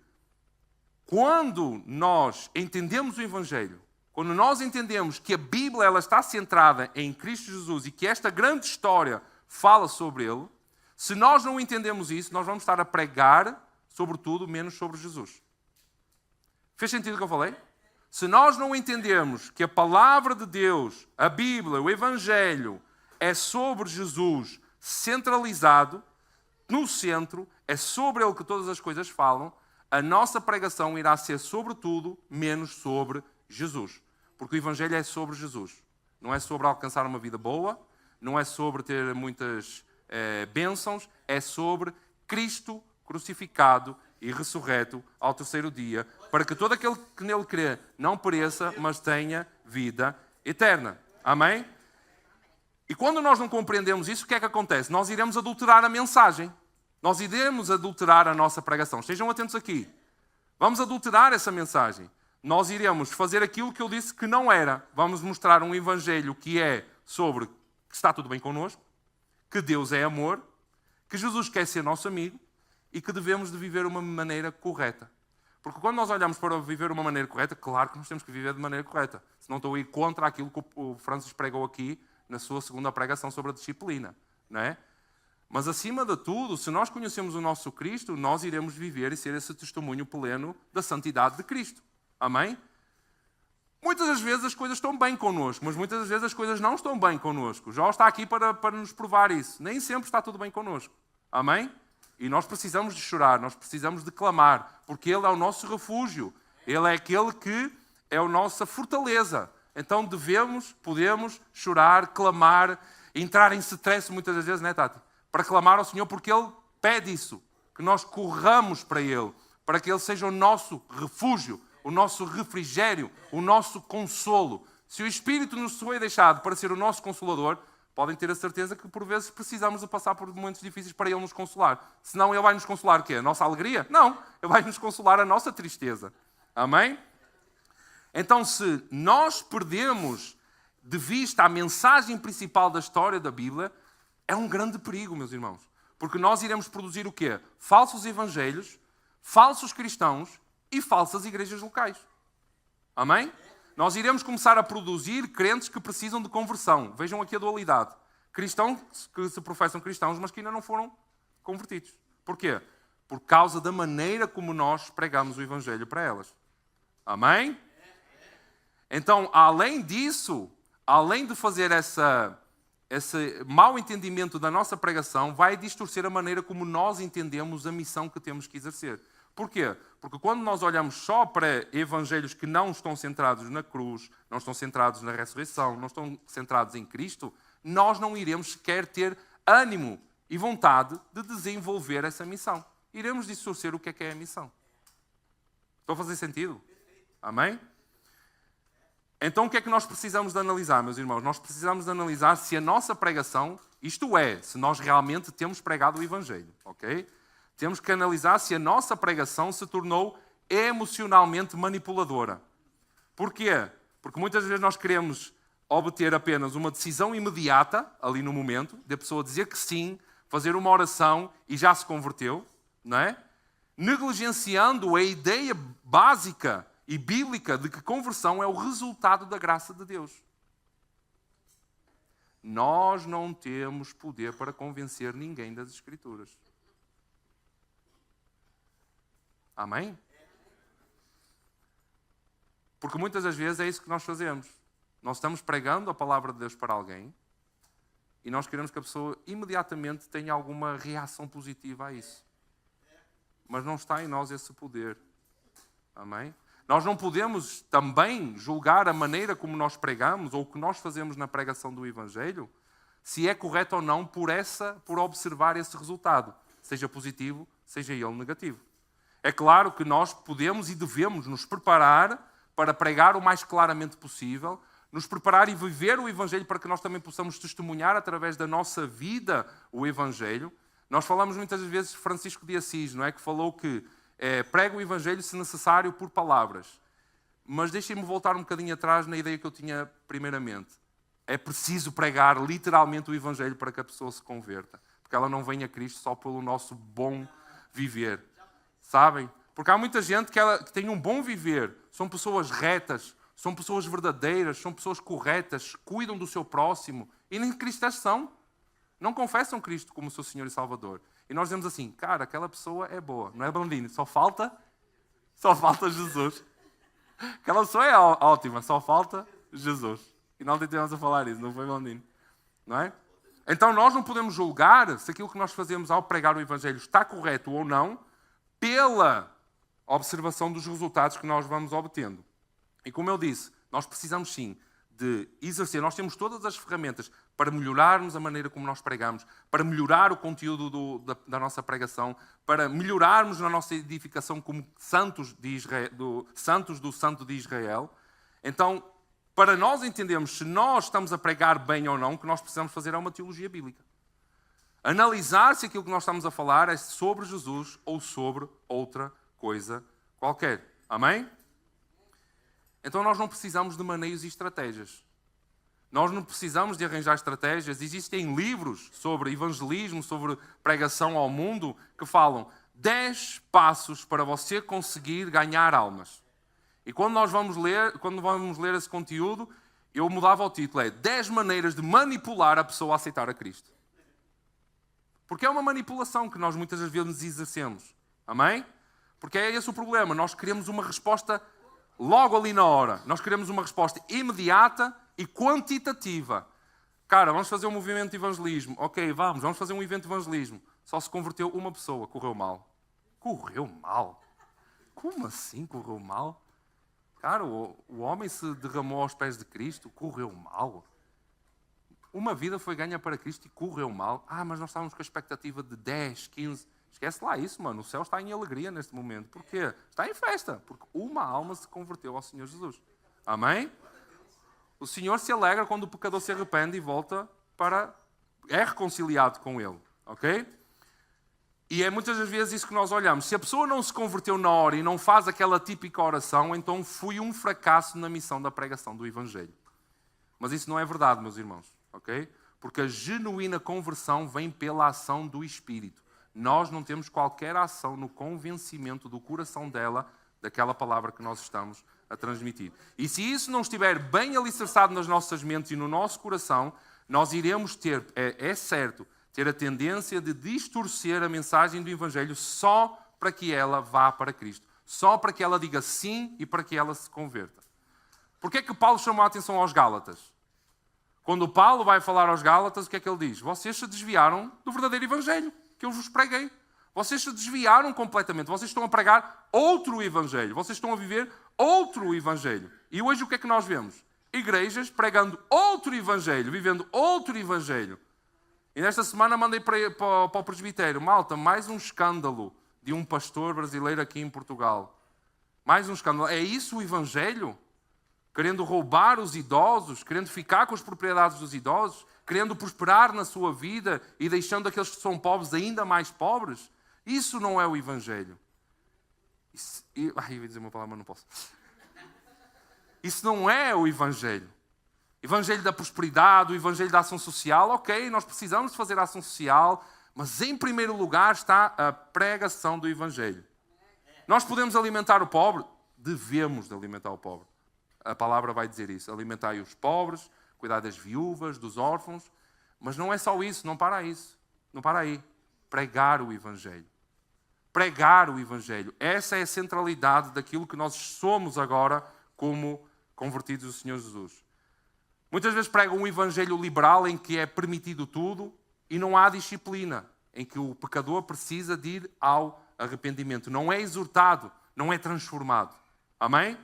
quando nós entendemos o Evangelho, quando nós entendemos que a Bíblia ela está centrada em Cristo Jesus e que esta grande história fala sobre Ele, se nós não entendemos isso, nós vamos estar a pregar sobre tudo menos sobre Jesus. Fez sentido o que eu falei? Se nós não entendemos que a palavra de Deus, a Bíblia, o Evangelho, é sobre Jesus centralizado, no centro, é sobre Ele que todas as coisas falam, a nossa pregação irá ser sobre tudo, menos sobre Jesus. Porque o Evangelho é sobre Jesus. Não é sobre alcançar uma vida boa, não é sobre ter muitas bênçãos, é sobre Cristo crucificado e ressurreto ao terceiro dia, para que todo aquele que nele crê não pereça, mas tenha vida eterna. Amém? E quando nós não compreendemos isso, o que é que acontece? Nós iremos adulterar a mensagem. Nós iremos adulterar a nossa pregação. Estejam atentos aqui. Vamos adulterar essa mensagem. Nós iremos fazer aquilo que eu disse que não era. Vamos mostrar um evangelho que é sobre que está tudo bem connosco, que Deus é amor, que Jesus quer ser nosso amigo e que devemos de viver uma maneira correta. Porque quando nós olhamos para viver uma maneira correta, claro que nós temos que viver de maneira correta. Se não estou a ir contra aquilo que o Francis pregou aqui na sua segunda pregação sobre a disciplina, não é? Mas acima de tudo, se nós conhecemos o nosso Cristo, nós iremos viver e ser esse testemunho pleno da santidade de Cristo. Amém? Muitas das vezes as coisas estão bem connosco, mas muitas das vezes as coisas não estão bem connosco. Jó está aqui para nos provar isso. Nem sempre está tudo bem connosco. Amém? E nós precisamos de chorar, nós precisamos de clamar, porque Ele é o nosso refúgio. Ele é aquele que é a nossa fortaleza. Então podemos chorar, clamar, entrar em stress muitas das vezes, não é, Tati? Para clamar ao Senhor, porque Ele pede isso. Que nós corramos para Ele, para que Ele seja o nosso refúgio, o nosso refrigério, o nosso consolo. Se o Espírito nos foi deixado para ser o nosso consolador, podem ter a certeza que por vezes precisamos de passar por momentos difíceis para Ele nos consolar. Senão Ele vai nos consolar o quê? A nossa alegria? Não, Ele vai nos consolar a nossa tristeza. Amém? Então, se nós perdemos de vista a mensagem principal da história da Bíblia, é um grande perigo, meus irmãos. Porque nós iremos produzir o quê? Falsos evangelhos, falsos cristãos e falsas igrejas locais. Amém? Nós iremos começar a produzir crentes que precisam de conversão. Vejam aqui a dualidade. Cristãos que se professam cristãos, mas que ainda não foram convertidos. Porquê? Por causa da maneira como nós pregamos o evangelho para elas. Amém? Então, além disso, além de fazer esse mau entendimento da nossa pregação, vai distorcer a maneira como nós entendemos a missão que temos que exercer. Porquê? Porque quando nós olhamos só para evangelhos que não estão centrados na cruz, não estão centrados na ressurreição, não estão centrados em Cristo, nós não iremos sequer ter ânimo e vontade de desenvolver essa missão. Iremos distorcer o que é a missão. Estou a fazer sentido? Amém? Então o que é que nós precisamos de analisar, meus irmãos? Nós precisamos de analisar se a nossa pregação, isto é, se nós realmente temos pregado o evangelho, ok? Temos que analisar se a nossa pregação se tornou emocionalmente manipuladora. Porquê? Porque muitas vezes nós queremos obter apenas uma decisão imediata, ali no momento, de a pessoa dizer que sim, fazer uma oração e já se converteu, não é? Negligenciando a ideia básica e bíblica de que conversão é o resultado da graça de Deus. Nós não temos poder para convencer ninguém das Escrituras. Amém? Porque muitas das vezes é isso que nós fazemos. Nós estamos pregando a palavra de Deus para alguém e nós queremos que a pessoa imediatamente tenha alguma reação positiva a isso. Mas não está em nós esse poder. Amém? Nós não podemos também julgar a maneira como nós pregamos ou o que nós fazemos na pregação do Evangelho, se é correto ou não por observar esse resultado, seja positivo, seja ele negativo. É claro que nós podemos e devemos nos preparar para pregar o mais claramente possível, nos preparar e viver o Evangelho para que nós também possamos testemunhar através da nossa vida o Evangelho. Nós falamos muitas vezes de Francisco de Assis, não é? Que falou que prega o Evangelho se necessário por palavras. Mas deixem-me voltar um bocadinho atrás na ideia que eu tinha primeiramente. É preciso pregar literalmente o Evangelho para que a pessoa se converta. Porque ela não vem a Cristo só pelo nosso bom viver. Sabem? Porque há muita gente que tem um bom viver. São pessoas retas, são pessoas verdadeiras, são pessoas corretas, cuidam do seu próximo. E nem cristãs são. Não confessam Cristo como seu Senhor e Salvador. E nós dizemos assim, cara, aquela pessoa é boa. Não é, Blandino? Só falta Jesus. Aquela pessoa é ótima, só falta Jesus. E não tentamos a falar isso, não foi, Blandino? Não é? Então nós não podemos julgar se aquilo que nós fazemos ao pregar o Evangelho está correto ou não, pela observação dos resultados que nós vamos obtendo. E como eu disse, nós precisamos sim de exercer, nós temos todas as ferramentas para melhorarmos a maneira como nós pregamos, para melhorar o conteúdo da nossa pregação, para melhorarmos na nossa edificação como santos do Santo de Israel. Então, para nós entendermos se nós estamos a pregar bem ou não, o que nós precisamos fazer é uma teologia bíblica. Analisar se aquilo que nós estamos a falar é sobre Jesus ou sobre outra coisa qualquer. Amém? Então nós não precisamos de maneios e estratégias. Nós não precisamos de arranjar estratégias. Existem livros sobre evangelismo, sobre pregação ao mundo, que falam 10 passos para você conseguir ganhar almas. E quando vamos ler esse conteúdo, eu mudava o título, é 10 maneiras de manipular a pessoa a aceitar a Cristo. Porque é uma manipulação que nós muitas das vezes exercemos. Amém? Porque é esse o problema. Nós queremos uma resposta logo ali na hora. Nós queremos uma resposta imediata e quantitativa. Cara, vamos fazer um movimento de evangelismo. Ok, vamos fazer um evento de evangelismo. Só se converteu uma pessoa, correu mal. Correu mal? Como assim correu mal? Cara, o homem se derramou aos pés de Cristo, correu mal. Uma vida foi ganha para Cristo e correu mal. Mas nós estávamos com a expectativa de 10, 15... Esquece lá isso, mano. O céu está em alegria neste momento. Porquê? Está em festa. Porque uma alma se converteu ao Senhor Jesus. Amém? O Senhor se alegra quando o pecador se arrepende e volta para... É reconciliado com Ele. Ok? E é muitas das vezes isso que nós olhamos. Se a pessoa não se converteu na hora e não faz aquela típica oração, então foi um fracasso na missão da pregação do Evangelho. Mas isso não é verdade, meus irmãos. Ok? Porque a genuína conversão vem pela ação do Espírito. Nós não temos qualquer ação no convencimento do coração dela, daquela palavra que nós estamos a transmitir. E se isso não estiver bem alicerçado nas nossas mentes e no nosso coração, nós iremos ter, é certo, ter a tendência de distorcer a mensagem do Evangelho só para que ela vá para Cristo. Só para que ela diga sim e para que ela se converta. Porquê é que Paulo chamou a atenção aos Gálatas? Quando Paulo vai falar aos Gálatas, o que é que ele diz? Vocês se desviaram do verdadeiro Evangelho que eu vos preguei. Vocês se desviaram completamente. Vocês estão a pregar outro Evangelho. Vocês estão a viver outro Evangelho. E hoje o que é que nós vemos? Igrejas pregando outro Evangelho, vivendo outro Evangelho. E nesta semana mandei para o presbitério, malta, mais um escândalo de um pastor brasileiro aqui em Portugal. Mais um escândalo. É isso o Evangelho? Querendo roubar os idosos, querendo ficar com as propriedades dos idosos, querendo prosperar na sua vida e deixando aqueles que são pobres ainda mais pobres. Isso não é o Evangelho. Eu ia dizer uma palavra, mas não posso. Isso não é o Evangelho. Evangelho da prosperidade, o Evangelho da ação social. Ok, nós precisamos de fazer ação social, mas em primeiro lugar está a pregação do Evangelho. Nós podemos alimentar o pobre? Devemos de alimentar o pobre. A palavra vai dizer isso. Alimentai os pobres, cuidar das viúvas, dos órfãos. Mas não é só isso, não para isso. Não para aí. Pregar o Evangelho. Pregar o Evangelho. Essa é a centralidade daquilo que nós somos agora como convertidos do Senhor Jesus. Muitas vezes pregam um Evangelho liberal em que é permitido tudo e não há disciplina, em que o pecador precisa de ir ao arrependimento. Não é exortado, não é transformado. Amém?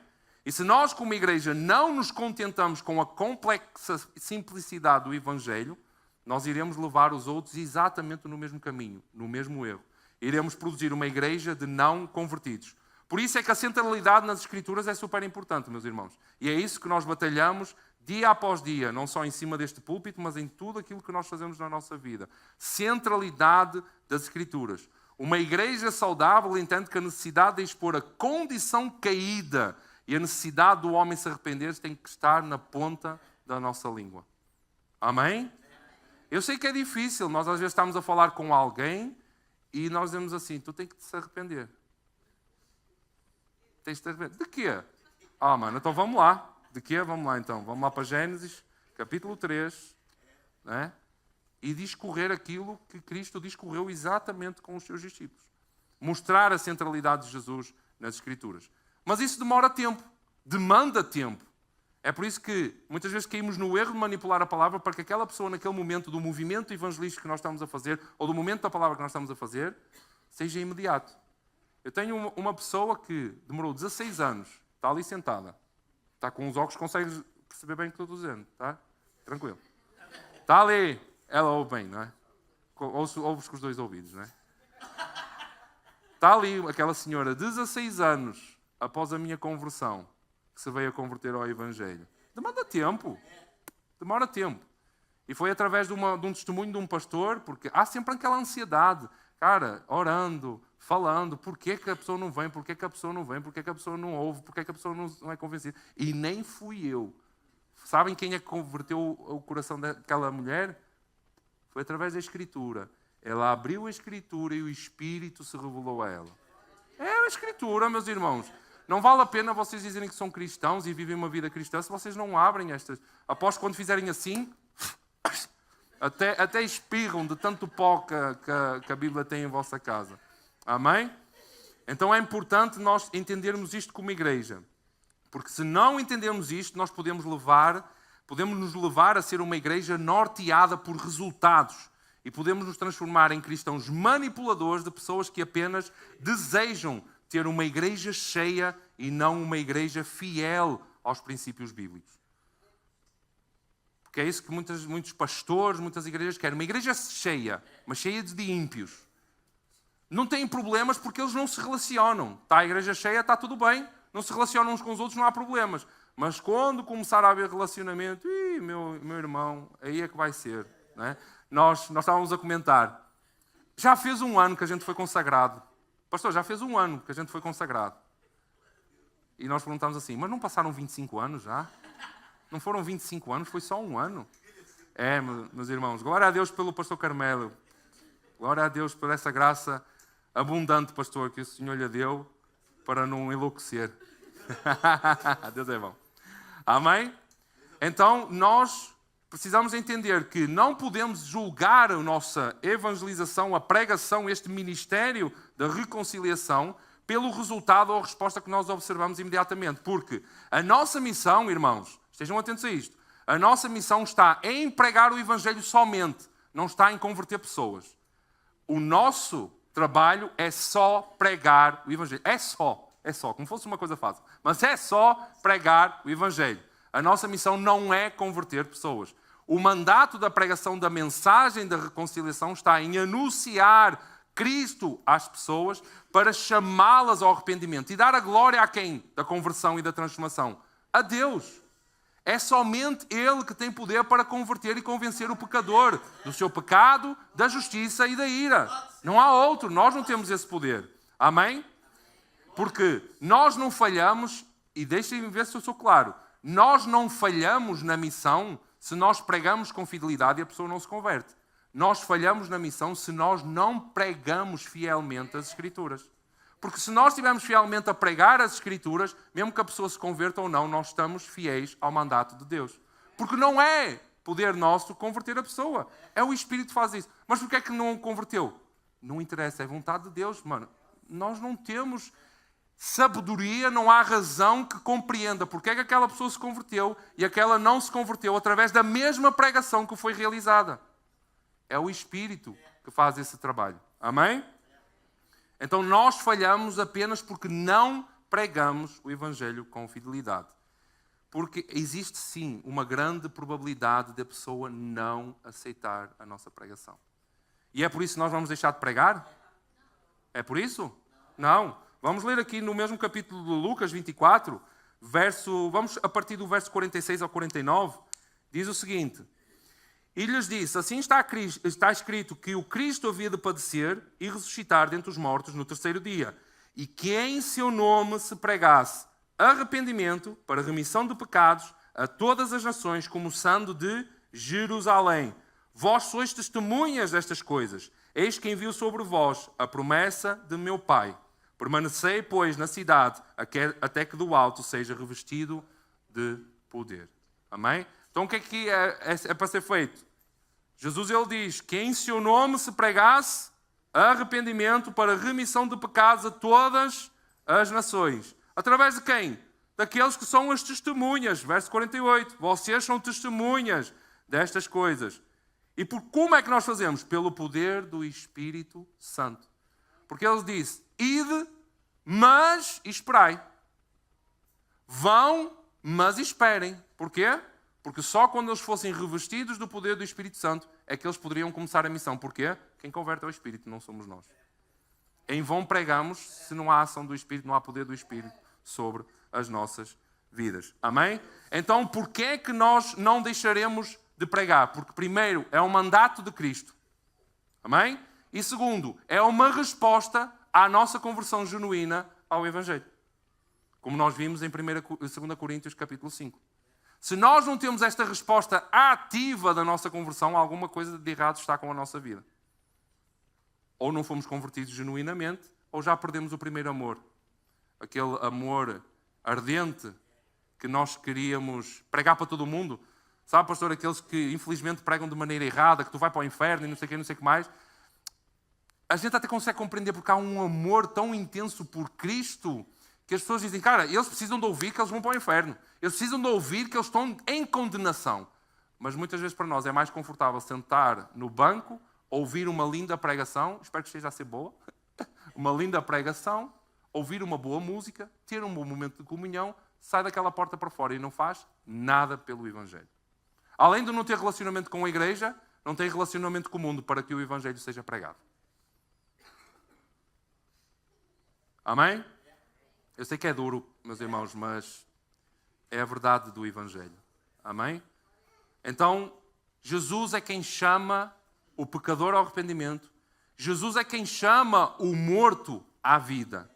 E se nós, como igreja, não nos contentamos com a complexa simplicidade do Evangelho, nós iremos levar os outros exatamente no mesmo caminho, no mesmo erro. Iremos produzir uma igreja de não convertidos. Por isso é que a centralidade nas Escrituras é super importante, meus irmãos. E é isso que nós batalhamos dia após dia, não só em cima deste púlpito, mas em tudo aquilo que nós fazemos na nossa vida. Centralidade das Escrituras. Uma igreja saudável entende que a necessidade de expor a condição caída e a necessidade do homem se arrepender tem que estar na ponta da nossa língua. Amém? Eu sei que é difícil. Nós às vezes estamos a falar com alguém e nós dizemos assim, tu tens que te arrepender. Tens de te arrepender. De quê? Mano, então vamos lá. De quê? Vamos lá então. Vamos lá para Gênesis, capítulo 3. Né? E discorrer aquilo que Cristo discorreu exatamente com os seus discípulos. Mostrar a centralidade de Jesus nas Escrituras. Mas isso demora tempo, demanda tempo. É por isso que muitas vezes caímos no erro de manipular a palavra para que aquela pessoa, naquele momento do movimento evangelístico que nós estamos a fazer, ou do momento da palavra que nós estamos a fazer, seja imediato. Eu tenho uma pessoa que demorou 16 anos, está ali sentada, está com os óculos, consegue perceber bem o que estou dizendo, tá? Tranquilo. Está ali, ela ouve bem, não é? Ouve-se com os dois ouvidos, não é? Está ali aquela senhora, 16 anos, após a minha conversão, que se veio a converter ao Evangelho. Demanda tempo. Demora tempo. E foi através de um testemunho de um pastor, porque há sempre aquela ansiedade. Cara, orando, falando, porquê que a pessoa não vem, porquê que a pessoa não vem, porquê que a pessoa não ouve, porquê que a pessoa não é convencida. E nem fui eu. Sabem quem é que converteu o coração daquela mulher? Foi através da Escritura. Ela abriu a Escritura e o Espírito se revelou a ela. É a Escritura, meus irmãos. Não vale a pena vocês dizerem que são cristãos e vivem uma vida cristã se vocês não abrem estas. Aposto que quando fizerem assim, até espirram de tanto pó que a Bíblia tem em vossa casa. Amém? Então é importante nós entendermos isto como igreja. Porque se não entendermos isto, nós podemos nos levar a ser uma igreja norteada por resultados. E podemos nos transformar em cristãos manipuladores de pessoas que apenas desejam ter uma igreja cheia e não uma igreja fiel aos princípios bíblicos. Porque é isso que muitos pastores, muitas igrejas querem. Uma igreja cheia, mas cheia de ímpios. Não têm problemas porque eles não se relacionam. Está a igreja cheia, está tudo bem. Não se relacionam uns com os outros, não há problemas. Mas quando começar a haver relacionamento, meu irmão, aí é que vai ser. Não é? Nós estávamos a comentar. Já fez 1 ano que a gente foi consagrado. Pastor, já fez 1 ano que a gente foi consagrado. E nós perguntámos assim, mas não passaram 25 anos já? Não foram 25 anos, foi só 1 ano. É, meus irmãos, glória a Deus pelo pastor Carmelo. Glória a Deus por essa graça abundante, pastor, que o Senhor lhe deu para não enlouquecer. Deus é bom. Amém? Então, nós precisamos entender que não podemos julgar a nossa evangelização, a pregação, este ministério da reconciliação, pelo resultado ou resposta que nós observamos imediatamente. Porque a nossa missão, irmãos, estejam atentos a isto, a nossa missão está em pregar o Evangelho somente, não está em converter pessoas. O nosso trabalho é só pregar o Evangelho. É só, como fosse uma coisa fácil. Mas é só pregar o Evangelho. A nossa missão não é converter pessoas. O mandato da pregação da mensagem da reconciliação está em anunciar Cristo às pessoas para chamá-las ao arrependimento e dar a glória a quem? Da conversão e da transformação? A Deus. É somente Ele que tem poder para converter e convencer o pecador do seu pecado, da justiça e da ira. Não há outro, nós não temos esse poder. Amém? Porque nós não falhamos, e deixem-me ver se eu sou claro, nós não falhamos na missão se nós pregamos com fidelidade e a pessoa não se converte. Nós falhamos na missão se nós não pregamos fielmente as Escrituras. Porque se nós estivermos fielmente a pregar as Escrituras, mesmo que a pessoa se converta ou não, nós estamos fiéis ao mandato de Deus. Porque não é poder nosso converter a pessoa. É o Espírito que faz isso. Mas porquê é que não converteu? Não interessa, é vontade de Deus, mano. Nós não temos sabedoria, não há razão que compreenda porque é que aquela pessoa se converteu e aquela não se converteu através da mesma pregação que foi realizada. É o Espírito que faz esse trabalho. Amém? Então nós falhamos apenas porque não pregamos o Evangelho com fidelidade. Porque existe sim uma grande probabilidade da pessoa não aceitar a nossa pregação. E é por isso que nós vamos deixar de pregar? É por isso? Não. Vamos ler aqui no mesmo capítulo de Lucas 24, vamos a partir do verso 46 ao 49, diz o seguinte: E lhes disse, assim está escrito que o Cristo havia de padecer e ressuscitar dentre os mortos no 3º dia, e que em seu nome se pregasse arrependimento para remissão de pecados a todas as nações, começando de Jerusalém. Vós sois testemunhas destas coisas. Eis que envio sobre vós a promessa de meu Pai. Permanecei, pois, na cidade, até que do alto seja revestido de poder. Amém? Então o que é para ser feito? Jesus ele diz que em seu nome se pregasse arrependimento para remissão de pecados a todas as nações. Através de quem? Daqueles que são as testemunhas. Verso 48. Vocês são testemunhas destas coisas. E como é que nós fazemos? Pelo poder do Espírito Santo. Porque ele disse, ide, mas esperai. Vão, mas esperem. Porquê? Porque só quando eles fossem revestidos do poder do Espírito Santo é que eles poderiam começar a missão. Porquê? Quem converte é o Espírito, não somos nós. Em vão pregamos se não há ação do Espírito, não há poder do Espírito sobre as nossas vidas. Amém? Então, porquê é que nós não deixaremos de pregar? Porque primeiro, é um mandato de Cristo. Amém? E segundo, é uma resposta à nossa conversão genuína ao Evangelho. Como nós vimos em 2 Coríntios capítulo 5. Se nós não temos esta resposta ativa da nossa conversão, alguma coisa de errado está com a nossa vida. Ou não fomos convertidos genuinamente, ou já perdemos o primeiro amor. aquele amor ardente que nós queríamos pregar para todo o mundo. Sabe, pastor, aqueles que infelizmente pregam de maneira errada, que tu vai para o inferno e não sei o que mais. A gente até consegue compreender porque há um amor tão intenso por Cristo que as pessoas dizem, cara, eles precisam de ouvir que eles vão para o inferno. Eles precisam de ouvir que eles estão em condenação. Mas muitas vezes para nós é mais confortável sentar no banco, ouvir uma linda pregação, espero que esteja a ser boa, uma linda pregação, ouvir uma boa música, ter um bom momento de comunhão, sai daquela porta para fora e não faz nada pelo Evangelho. Além de não ter relacionamento com a igreja, não tem relacionamento com o mundo para que o Evangelho seja pregado. Amém? Eu sei que é duro, meus irmãos, mas é a verdade do Evangelho. Amém? Então, Jesus é quem chama o pecador ao arrependimento. Jesus é quem chama o morto à vida.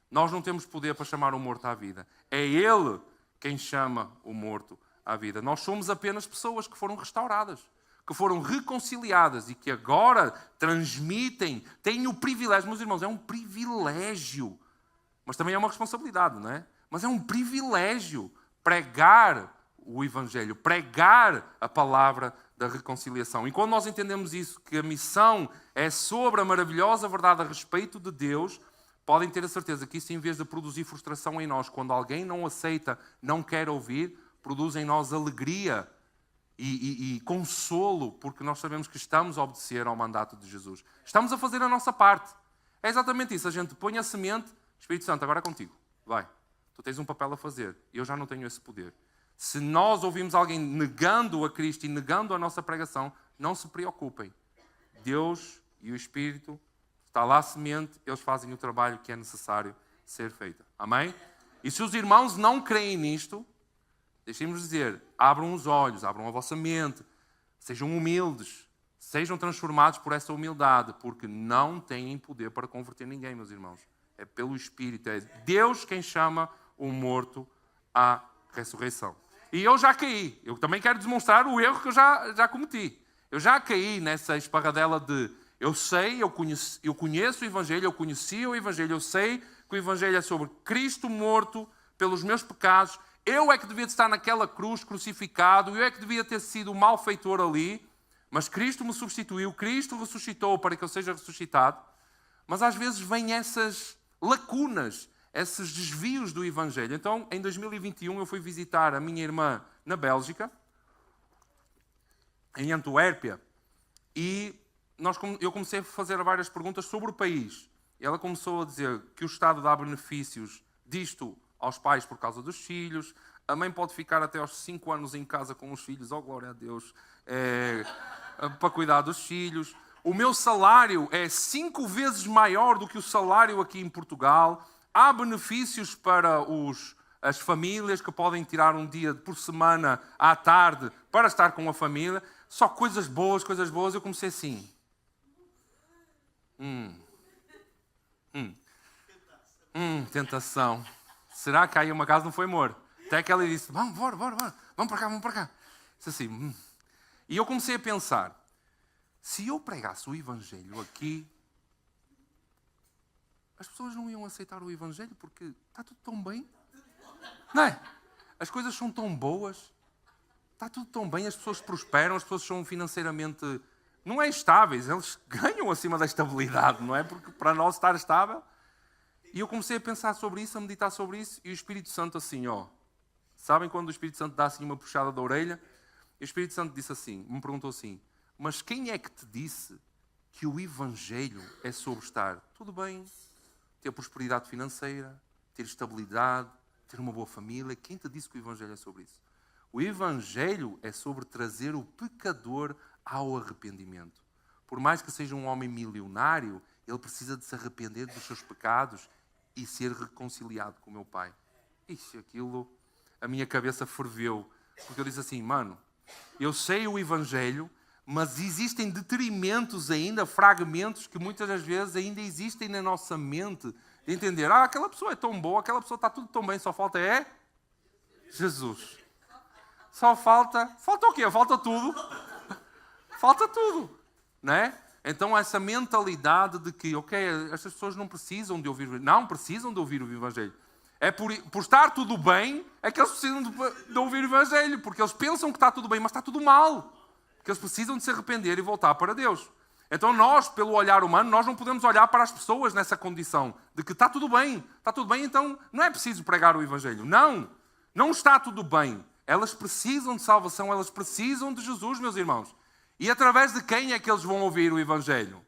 Nós não temos poder para chamar o morto à vida. É Ele quem chama o morto à vida. Nós somos apenas pessoas que foram restauradas, que foram reconciliadas e que agora transmitem, têm o privilégio. Meus irmãos, é um privilégio, mas também é uma responsabilidade, não é? Mas é um privilégio pregar o Evangelho, pregar a palavra da reconciliação. E quando nós entendemos isso, que a missão é sobre a maravilhosa verdade a respeito de Deus, podem ter a certeza que isso, em vez de produzir frustração em nós, quando alguém não aceita, não quer ouvir, produz em nós alegria e consolo, porque nós sabemos que estamos a obedecer ao mandato de Jesus. Estamos a fazer a nossa parte. É exatamente isso. A gente põe a semente, Espírito Santo, agora é contigo. Vai. Tu tens um papel a fazer. Eu já não tenho esse poder. Se nós ouvimos alguém negando a Cristo e negando a nossa pregação, não se preocupem. Deus e o Espírito, está lá a semente, eles fazem o trabalho que é necessário ser feito. Amém? E se os irmãos não creem nisto, deixem-nos dizer, abram os olhos, abram a vossa mente, sejam humildes, sejam transformados por essa humildade, porque não têm poder para converter ninguém, meus irmãos. É pelo Espírito, é Deus quem chama o morto à ressurreição. E eu já caí. Eu também quero demonstrar o erro que eu já cometi. Eu já caí nessa esparradela de eu sei, eu conheço o Evangelho, eu conheci o Evangelho, eu sei que o Evangelho é sobre Cristo morto pelos meus pecados. Eu é que devia estar naquela cruz crucificado, eu é que devia ter sido o malfeitor ali, mas Cristo me substituiu, Cristo ressuscitou para que eu seja ressuscitado. Mas às vezes vêm essas lacunas, esses desvios do Evangelho. Então, em 2021, eu fui visitar a minha irmã na Bélgica, em Antuérpia, e eu comecei a fazer várias perguntas sobre o país. E ela começou a dizer que o Estado dá benefícios disto aos pais por causa dos filhos, a mãe pode ficar até aos 5 anos em casa com os filhos, oh glória a Deus, para cuidar dos filhos. O meu salário é 5 vezes maior do que o salário aqui em Portugal. Há benefícios para as famílias que podem tirar um dia por semana à tarde para estar com a família. Só coisas boas. Eu comecei assim. Tentação. Será que aí uma casa não foi amor? Até que ela disse, vamos, bora. Vamos para cá. Disse assim. E eu comecei a pensar, se eu pregasse o Evangelho aqui, as pessoas não iam aceitar o Evangelho porque está tudo tão bem. Não é? As coisas são tão boas. Está tudo tão bem, as pessoas prosperam, as pessoas são financeiramente... Não é estáveis, eles ganham acima da estabilidade, não é? Porque para nós estar estável... E eu comecei a pensar sobre isso, a meditar sobre isso, e o Espírito Santo assim, ó... Sabem quando o Espírito Santo dá assim uma puxada da orelha? E o Espírito Santo disse assim, me perguntou assim, mas quem é que te disse que o Evangelho é sobre estar tudo bem, ter prosperidade financeira, ter estabilidade, ter uma boa família? Quem te disse que o Evangelho é sobre isso? O Evangelho é sobre trazer o pecador ao arrependimento. Por mais que seja um homem milionário, ele precisa de se arrepender dos seus pecados e ser reconciliado com o meu Pai. Ixi, aquilo, a minha cabeça ferveu. Porque eu disse assim, mano, eu sei o Evangelho, mas existem detrimentos ainda, fragmentos que muitas das vezes ainda existem na nossa mente. De entender, aquela pessoa é tão boa, aquela pessoa está tudo tão bem, só falta Jesus. Só falta o quê? Falta tudo. Falta tudo, não é? Então essa mentalidade de que, ok, estas pessoas não precisam de ouvir o Evangelho. Não, precisam de ouvir o Evangelho. É por estar tudo bem, é que eles precisam de ouvir o Evangelho, porque eles pensam que está tudo bem, mas está tudo mal. Que eles precisam de se arrepender e voltar para Deus. Então nós, pelo olhar humano, nós não podemos olhar para as pessoas nessa condição de que está tudo bem, então não é preciso pregar o Evangelho. Não, não está tudo bem. Elas precisam de salvação, elas precisam de Jesus, meus irmãos. E através de quem é que eles vão ouvir o Evangelho?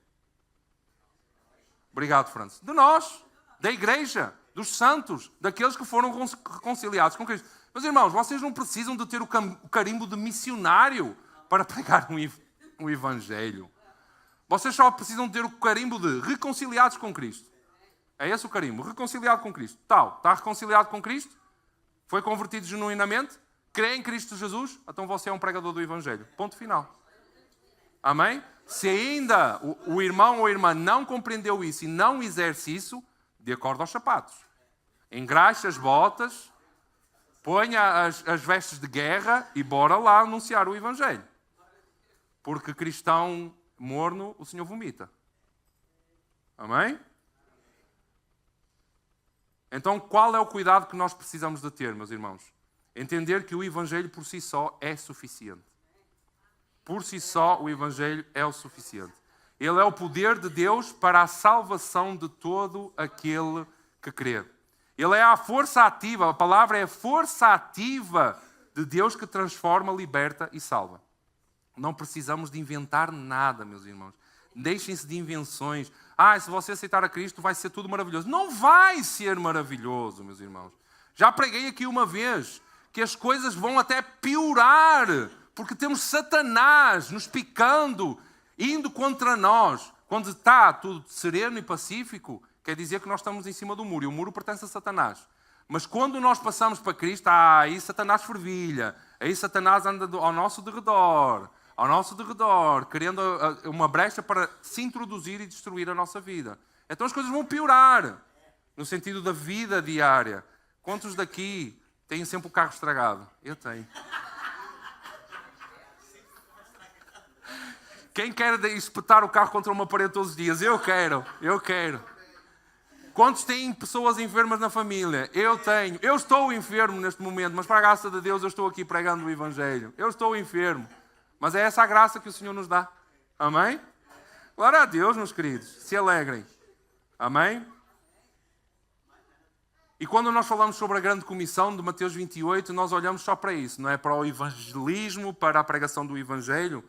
Obrigado, França. De nós, da igreja, dos santos, daqueles que foram reconciliados com Cristo. Meus irmãos, vocês não precisam de ter o carimbo de missionário para pregar um Evangelho. Vocês só precisam ter o carimbo de reconciliados com Cristo. É esse o carimbo, reconciliado com Cristo. Está reconciliado com Cristo? Foi convertido genuinamente? Crê em Cristo Jesus? Então você é um pregador do Evangelho. Ponto final. Amém? Se ainda o irmão ou a irmã não compreendeu isso e não exerce isso, de acordo aos sapatos. Engraxe as botas, ponha as vestes de guerra e bora lá anunciar o Evangelho. Porque cristão morno, o Senhor vomita. Amém? Então, qual é o cuidado que nós precisamos de ter, meus irmãos? Entender que o Evangelho por si só é suficiente. Por si só, o Evangelho é o suficiente. Ele é o poder de Deus para a salvação de todo aquele que crê. Ele é a força ativa, a palavra é a força ativa de Deus que transforma, liberta e salva. Não precisamos de inventar nada, meus irmãos. Deixem-se de invenções. Se você aceitar a Cristo vai ser tudo maravilhoso. Não vai ser maravilhoso, meus irmãos. Já preguei aqui uma vez que as coisas vão até piorar, porque temos Satanás nos picando, indo contra nós. Quando está tudo sereno e pacífico, quer dizer que nós estamos em cima do muro, e o muro pertence a Satanás. Mas quando nós passamos para Cristo, aí Satanás fervilha, aí Satanás anda ao nosso derredor, querendo uma brecha para se introduzir e destruir a nossa vida. Então as coisas vão piorar, no sentido da vida diária. Quantos daqui têm sempre o carro estragado? Eu tenho. Quem quer espetar o carro contra uma parede todos os dias? Eu quero. Quantos têm pessoas enfermas na família? Eu tenho. Eu estou enfermo neste momento, mas para a graça de Deus eu estou aqui pregando o Evangelho. Eu estou enfermo. Mas é essa a graça que o Senhor nos dá. Amém? Glória a Deus, meus queridos. Se alegrem. Amém? E quando nós falamos sobre a grande comissão de Mateus 28, nós olhamos só para isso. Não é para o evangelismo, para a pregação do Evangelho.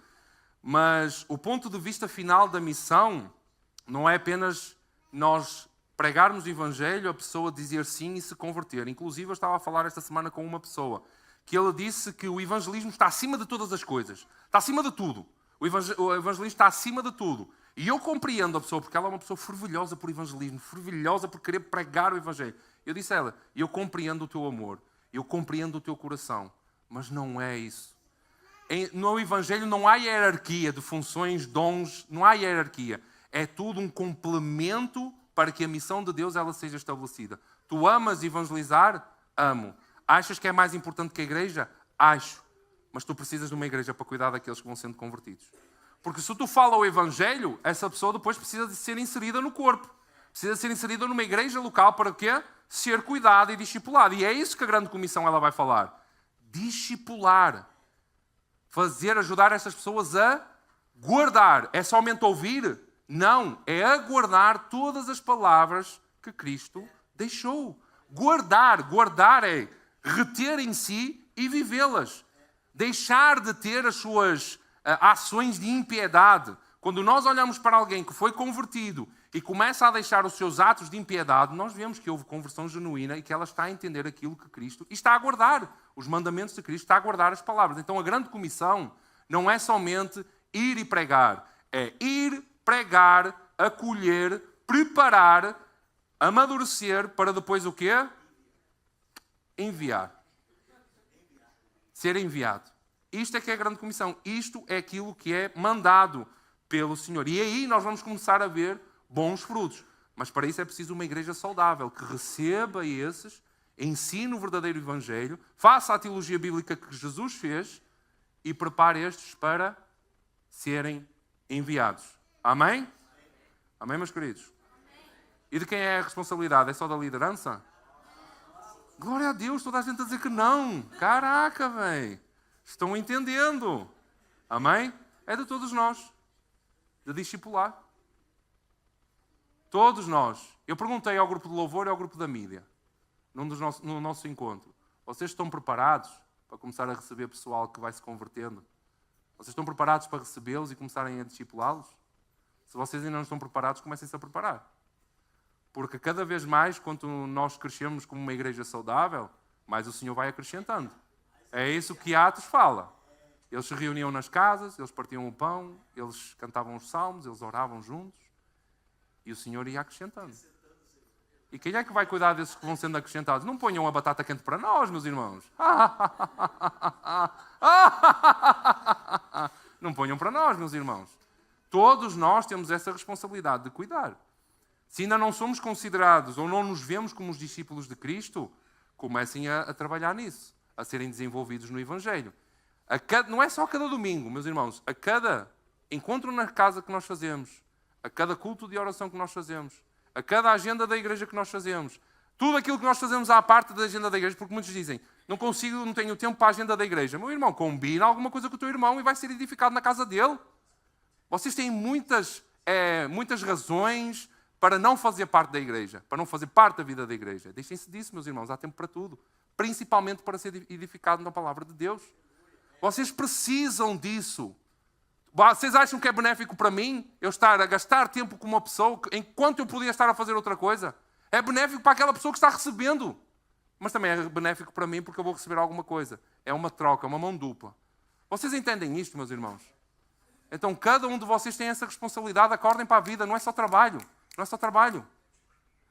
Mas o ponto de vista final da missão não é apenas nós pregarmos o Evangelho, a pessoa dizer sim e se converter. Inclusive, eu estava a falar esta semana com uma pessoa que ele disse que o evangelismo está acima de todas as coisas. Está acima de tudo. O evangelismo está acima de tudo. E eu compreendo a pessoa, porque ela é uma pessoa fervilhosa por evangelismo, fervilhosa por querer pregar o Evangelho. Eu disse a ela, eu compreendo o teu amor, eu compreendo o teu coração, mas não é isso. No Evangelho não há hierarquia de funções, dons, não há hierarquia. É tudo um complemento para que a missão de Deus ela seja estabelecida. Tu amas evangelizar? Amo. Achas que é mais importante que a igreja? Acho. Mas tu precisas de uma igreja para cuidar daqueles que vão sendo convertidos. Porque se tu fala o Evangelho, essa pessoa depois precisa de ser inserida no corpo. Precisa ser inserida numa igreja local para quê? Ser cuidada e discipulada. E é isso que a grande comissão ela vai falar. Discipular. Ajudar essas pessoas a guardar. É somente ouvir? Não. É aguardar todas as palavras que Cristo deixou. Guardar é reter em si e vivê-las. Deixar de ter as suas ações de impiedade. Quando nós olhamos para alguém que foi convertido e começa a deixar os seus atos de impiedade, nós vemos que houve conversão genuína e que ela está a entender aquilo que Cristo e está a guardar os mandamentos de Cristo, está a guardar as palavras. Então a grande comissão não é somente ir e pregar, é ir, pregar, acolher, preparar, amadurecer para depois o quê? Enviar. Ser enviado. Isto é que é a grande comissão. Isto é aquilo que é mandado pelo Senhor. E aí nós vamos começar a ver bons frutos. Mas para isso é preciso uma igreja saudável, que receba esses, ensine o verdadeiro Evangelho, faça a teologia bíblica que Jesus fez e prepare estes para serem enviados. Amém? Amém, meus queridos? E de quem é a responsabilidade? É só da liderança? Glória a Deus, toda a gente a dizer que não. Caraca, velho. Estão entendendo. Amém? É de todos nós. De discipular. Todos nós. Eu perguntei ao grupo de louvor e ao grupo da mídia, no nosso encontro. Vocês estão preparados para começar a receber pessoal que vai se convertendo? Vocês estão preparados para recebê-los e começarem a discipulá-los? Se vocês ainda não estão preparados, comecem-se a preparar. Porque cada vez mais, quanto nós crescemos como uma igreja saudável, mais o Senhor vai acrescentando. É isso que Atos fala. Eles se reuniam nas casas, eles partiam o pão, eles cantavam os salmos, eles oravam juntos e o Senhor ia acrescentando. E quem é que vai cuidar desses que vão sendo acrescentados? Não ponham a batata quente para nós, meus irmãos. Não ponham para nós, meus irmãos. Todos nós temos essa responsabilidade de cuidar. Se ainda não somos considerados ou não nos vemos como os discípulos de Cristo, comecem a trabalhar nisso, a serem desenvolvidos no Evangelho. Não é só a cada domingo, meus irmãos, a cada encontro na casa que nós fazemos, a cada culto de oração que nós fazemos, a cada agenda da igreja que nós fazemos, tudo aquilo que nós fazemos à parte da agenda da igreja, porque muitos dizem, não tenho tempo para a agenda da igreja. Meu irmão, combina alguma coisa com o teu irmão e vai ser edificado na casa dele. Vocês têm muitas razões para não fazer parte da igreja, para não fazer parte da vida da igreja. Deixem-se disso, meus irmãos, há tempo para tudo. Principalmente para ser edificado na palavra de Deus. Vocês precisam disso. Vocês acham que é benéfico para mim eu estar a gastar tempo com uma pessoa enquanto eu podia estar a fazer outra coisa? É benéfico para aquela pessoa que está recebendo. Mas também é benéfico para mim porque eu vou receber alguma coisa. É uma troca, uma mão dupla. Vocês entendem isto, meus irmãos? Então cada um de vocês tem essa responsabilidade. Acordem para a vida, não é só trabalho. Não é só trabalho.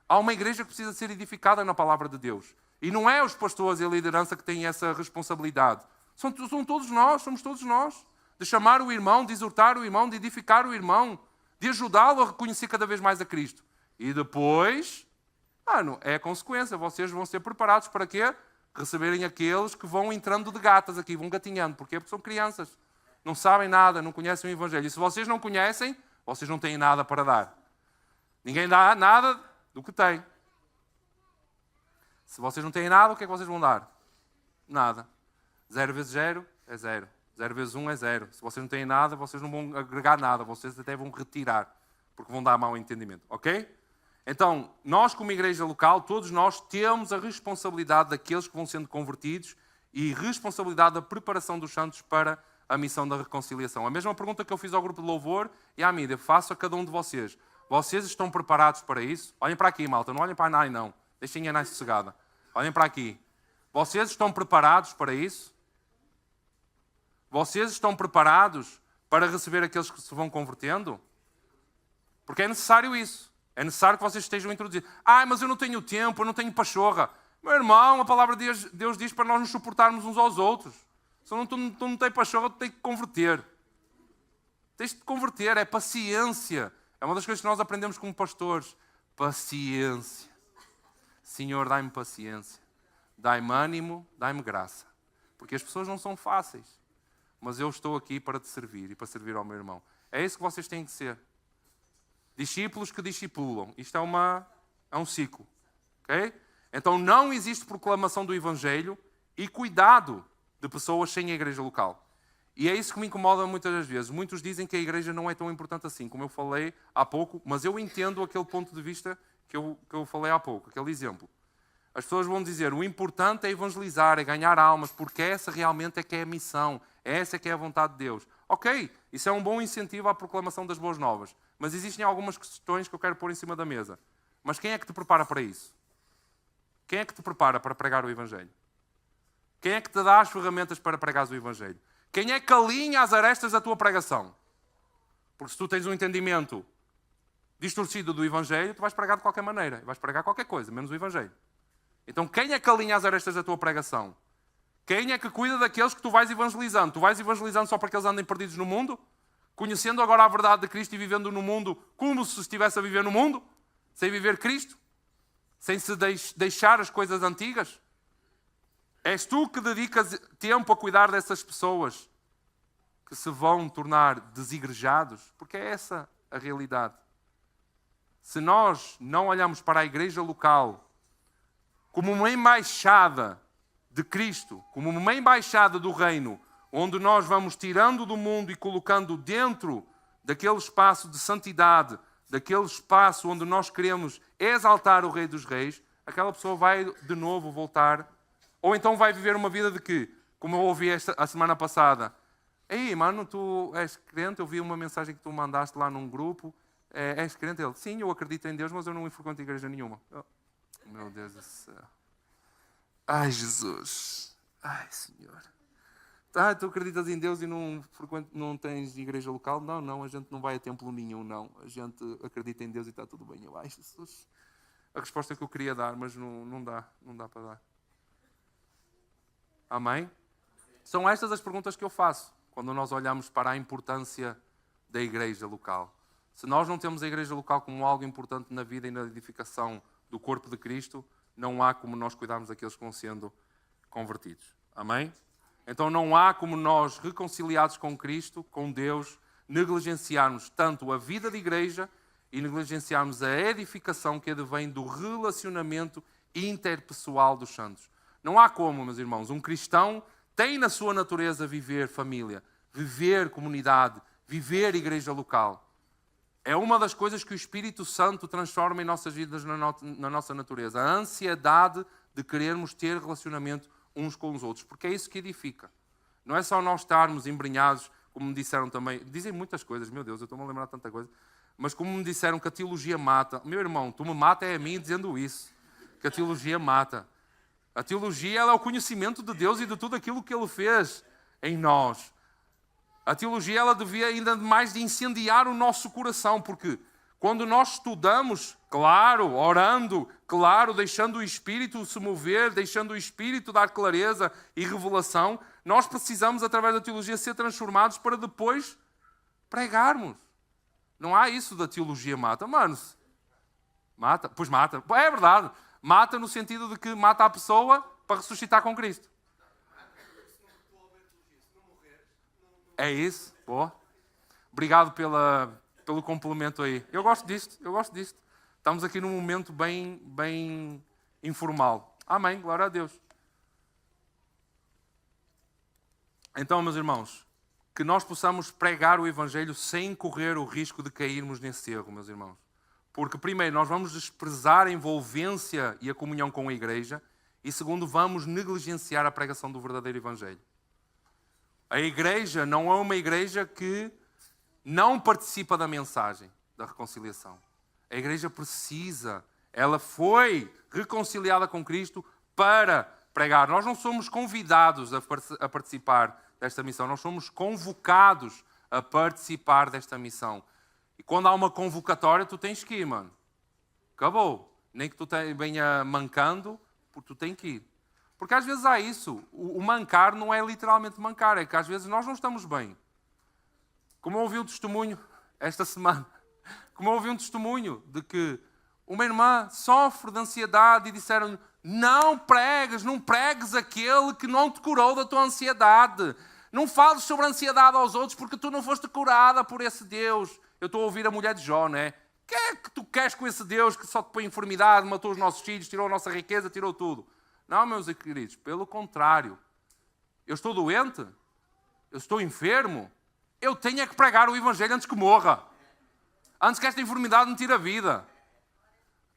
Há uma igreja que precisa ser edificada na palavra de Deus. E não é os pastores e a liderança que têm essa responsabilidade. Somos todos nós. De chamar o irmão, de exortar o irmão, de edificar o irmão, de ajudá-lo a reconhecer cada vez mais a Cristo. E depois, é a consequência. Vocês vão ser preparados para quê? Receberem aqueles que vão entrando de gatas aqui, vão gatinhando. Porquê? Porque são crianças. Não sabem nada, não conhecem o Evangelho. E se vocês não conhecem, vocês não têm nada para dar. Ninguém dá nada do que tem. Se vocês não têm nada, o que é que vocês vão dar? Nada. 0 vezes 0 é 0. 0 vezes 1 é 0. Se vocês não têm nada, vocês não vão agregar nada. Vocês até vão retirar, porque vão dar mau entendimento. Ok? Então, nós como igreja local, todos nós temos a responsabilidade daqueles que vão sendo convertidos e responsabilidade da preparação dos santos para a missão da reconciliação. A mesma pergunta que eu fiz ao grupo de louvor e à mídia, faço a cada um de vocês. Vocês estão preparados para isso? Olhem para aqui, malta. Não olhem para a Nai, não. Deixem a Nai sossegada. Olhem para aqui. Vocês estão preparados para isso? Vocês estão preparados para receber aqueles que se vão convertendo? Porque é necessário isso. É necessário que vocês estejam introduzidos. Mas eu não tenho tempo, eu não tenho pachorra. Meu irmão, a palavra de Deus diz para nós nos suportarmos uns aos outros. Se tu não tens pachorra, tu tens que converter. Tens de converter, é paciência. É uma das coisas que nós aprendemos como pastores. Paciência. Senhor, dai-me paciência. Dai-me ânimo, dai-me graça. Porque as pessoas não são fáceis. Mas eu estou aqui para te servir e para servir ao meu irmão. É isso que vocês têm que ser. Discípulos que discipulam. Isto é um ciclo. Okay? Então não existe proclamação do Evangelho e cuidado de pessoas sem a igreja local. E é isso que me incomoda muitas das vezes. Muitos dizem que a igreja não é tão importante assim, como eu falei há pouco, mas eu entendo aquele ponto de vista que eu falei há pouco, aquele exemplo. As pessoas vão dizer, o importante é evangelizar, é ganhar almas, porque essa realmente é que é a missão, essa é que é a vontade de Deus. Ok, isso é um bom incentivo à proclamação das boas novas, mas existem algumas questões que eu quero pôr em cima da mesa. Mas quem é que te prepara para isso? Quem é que te prepara para pregar o Evangelho? Quem é que te dá as ferramentas para pregares o Evangelho? Quem é que alinha as arestas da tua pregação? Porque se tu tens um entendimento distorcido do Evangelho, tu vais pregar de qualquer maneira. Vais pregar qualquer coisa, menos o Evangelho. Então quem é que alinha as arestas da tua pregação? Quem é que cuida daqueles que tu vais evangelizando? Tu vais evangelizando só para que eles andem perdidos no mundo? Conhecendo agora a verdade de Cristo e vivendo no mundo como se estivesse a viver no mundo? Sem viver Cristo? Sem se deixar as coisas antigas? És tu que dedicas tempo a cuidar dessas pessoas que se vão tornar desigrejados? Porque é essa a realidade. Se nós não olhamos para a igreja local como uma embaixada de Cristo, como uma embaixada do reino, onde nós vamos tirando do mundo e colocando dentro daquele espaço de santidade, daquele espaço onde nós queremos exaltar o Rei dos Reis, aquela pessoa vai de novo voltar, ou então vai viver uma vida de que, como eu ouvi a semana passada, ei, mano, tu és crente? Eu vi uma mensagem que tu mandaste lá num grupo, és crente? Ele, sim, eu acredito em Deus, mas eu não frequento igreja nenhuma. Oh, meu Deus do céu. Ai, Jesus. Ai, Senhor. Tá, tu acreditas em Deus e não tens igreja local? Não, a gente não vai a templo nenhum, não. A gente acredita em Deus e está tudo bem. Eu, ai, Jesus. A resposta que eu queria dar, mas não dá para dar. Amém? São estas as perguntas que eu faço quando nós olhamos para a importância da igreja local. Se nós não temos a igreja local como algo importante na vida e na edificação do corpo de Cristo, não há como nós cuidarmos daqueles que vão sendo convertidos. Amém? Então não há como nós, reconciliados com Cristo, com Deus, negligenciarmos tanto a vida de igreja e negligenciarmos a edificação que advém do relacionamento interpessoal dos santos. Não há como, meus irmãos, um cristão tem na sua natureza viver família, viver comunidade, viver igreja local. É uma das coisas que o Espírito Santo transforma em nossas vidas, na nossa natureza. A ansiedade de querermos ter relacionamento uns com os outros, porque é isso que edifica. Não é só nós estarmos embrenhados, como me disseram também, dizem muitas coisas, meu Deus, eu estou-me a lembrar de tanta coisa, mas como me disseram que a teologia mata, meu irmão, tu me mata é a mim dizendo isso, que a teologia mata. A teologia ela é o conhecimento de Deus e de tudo aquilo que Ele fez em nós. A teologia ela devia ainda mais de incendiar o nosso coração, porque quando nós estudamos, claro, orando, claro, deixando o Espírito se mover, deixando o Espírito dar clareza e revelação, nós precisamos, através da teologia, ser transformados para depois pregarmos. Não há isso da teologia mata. Manos, mata? Pois mata. É verdade. Mata no sentido de que mata a pessoa para ressuscitar com Cristo. É isso. Boa. Obrigado pelo complemento aí. Eu gosto disto. Estamos aqui num momento bem informal. Amém, glória a Deus. Então, meus irmãos, que nós possamos pregar o Evangelho sem correr o risco de cairmos nesse erro, meus irmãos. Porque, primeiro, nós vamos desprezar a envolvência e a comunhão com a igreja e, segundo, vamos negligenciar a pregação do verdadeiro Evangelho. A igreja não é uma igreja que não participa da mensagem da reconciliação. A igreja precisa, ela foi reconciliada com Cristo para pregar. Nós não somos convidados a participar desta missão, nós somos convocados a participar desta missão. E quando há uma convocatória, tu tens que ir, mano. Acabou. Nem que tu venha mancando, porque tu tens que ir. Porque às vezes há isso. O mancar não é literalmente mancar, é que às vezes nós não estamos bem. Como eu ouvi um testemunho esta semana, como eu ouvi um testemunho de que uma irmã sofre de ansiedade e disseram-lhe: não pregues aquele que não te curou da tua ansiedade. Não fales sobre a ansiedade aos outros porque tu não foste curada por esse Deus. Eu estou a ouvir a mulher de Jó, não é? O que é que tu queres com esse Deus que só te põe enfermidade, matou os nossos filhos, tirou a nossa riqueza, tirou tudo? Não, meus queridos, pelo contrário. Eu estou doente? Eu estou enfermo? Eu tenho é que pregar o Evangelho antes que morra. Antes que esta enfermidade me tire a vida.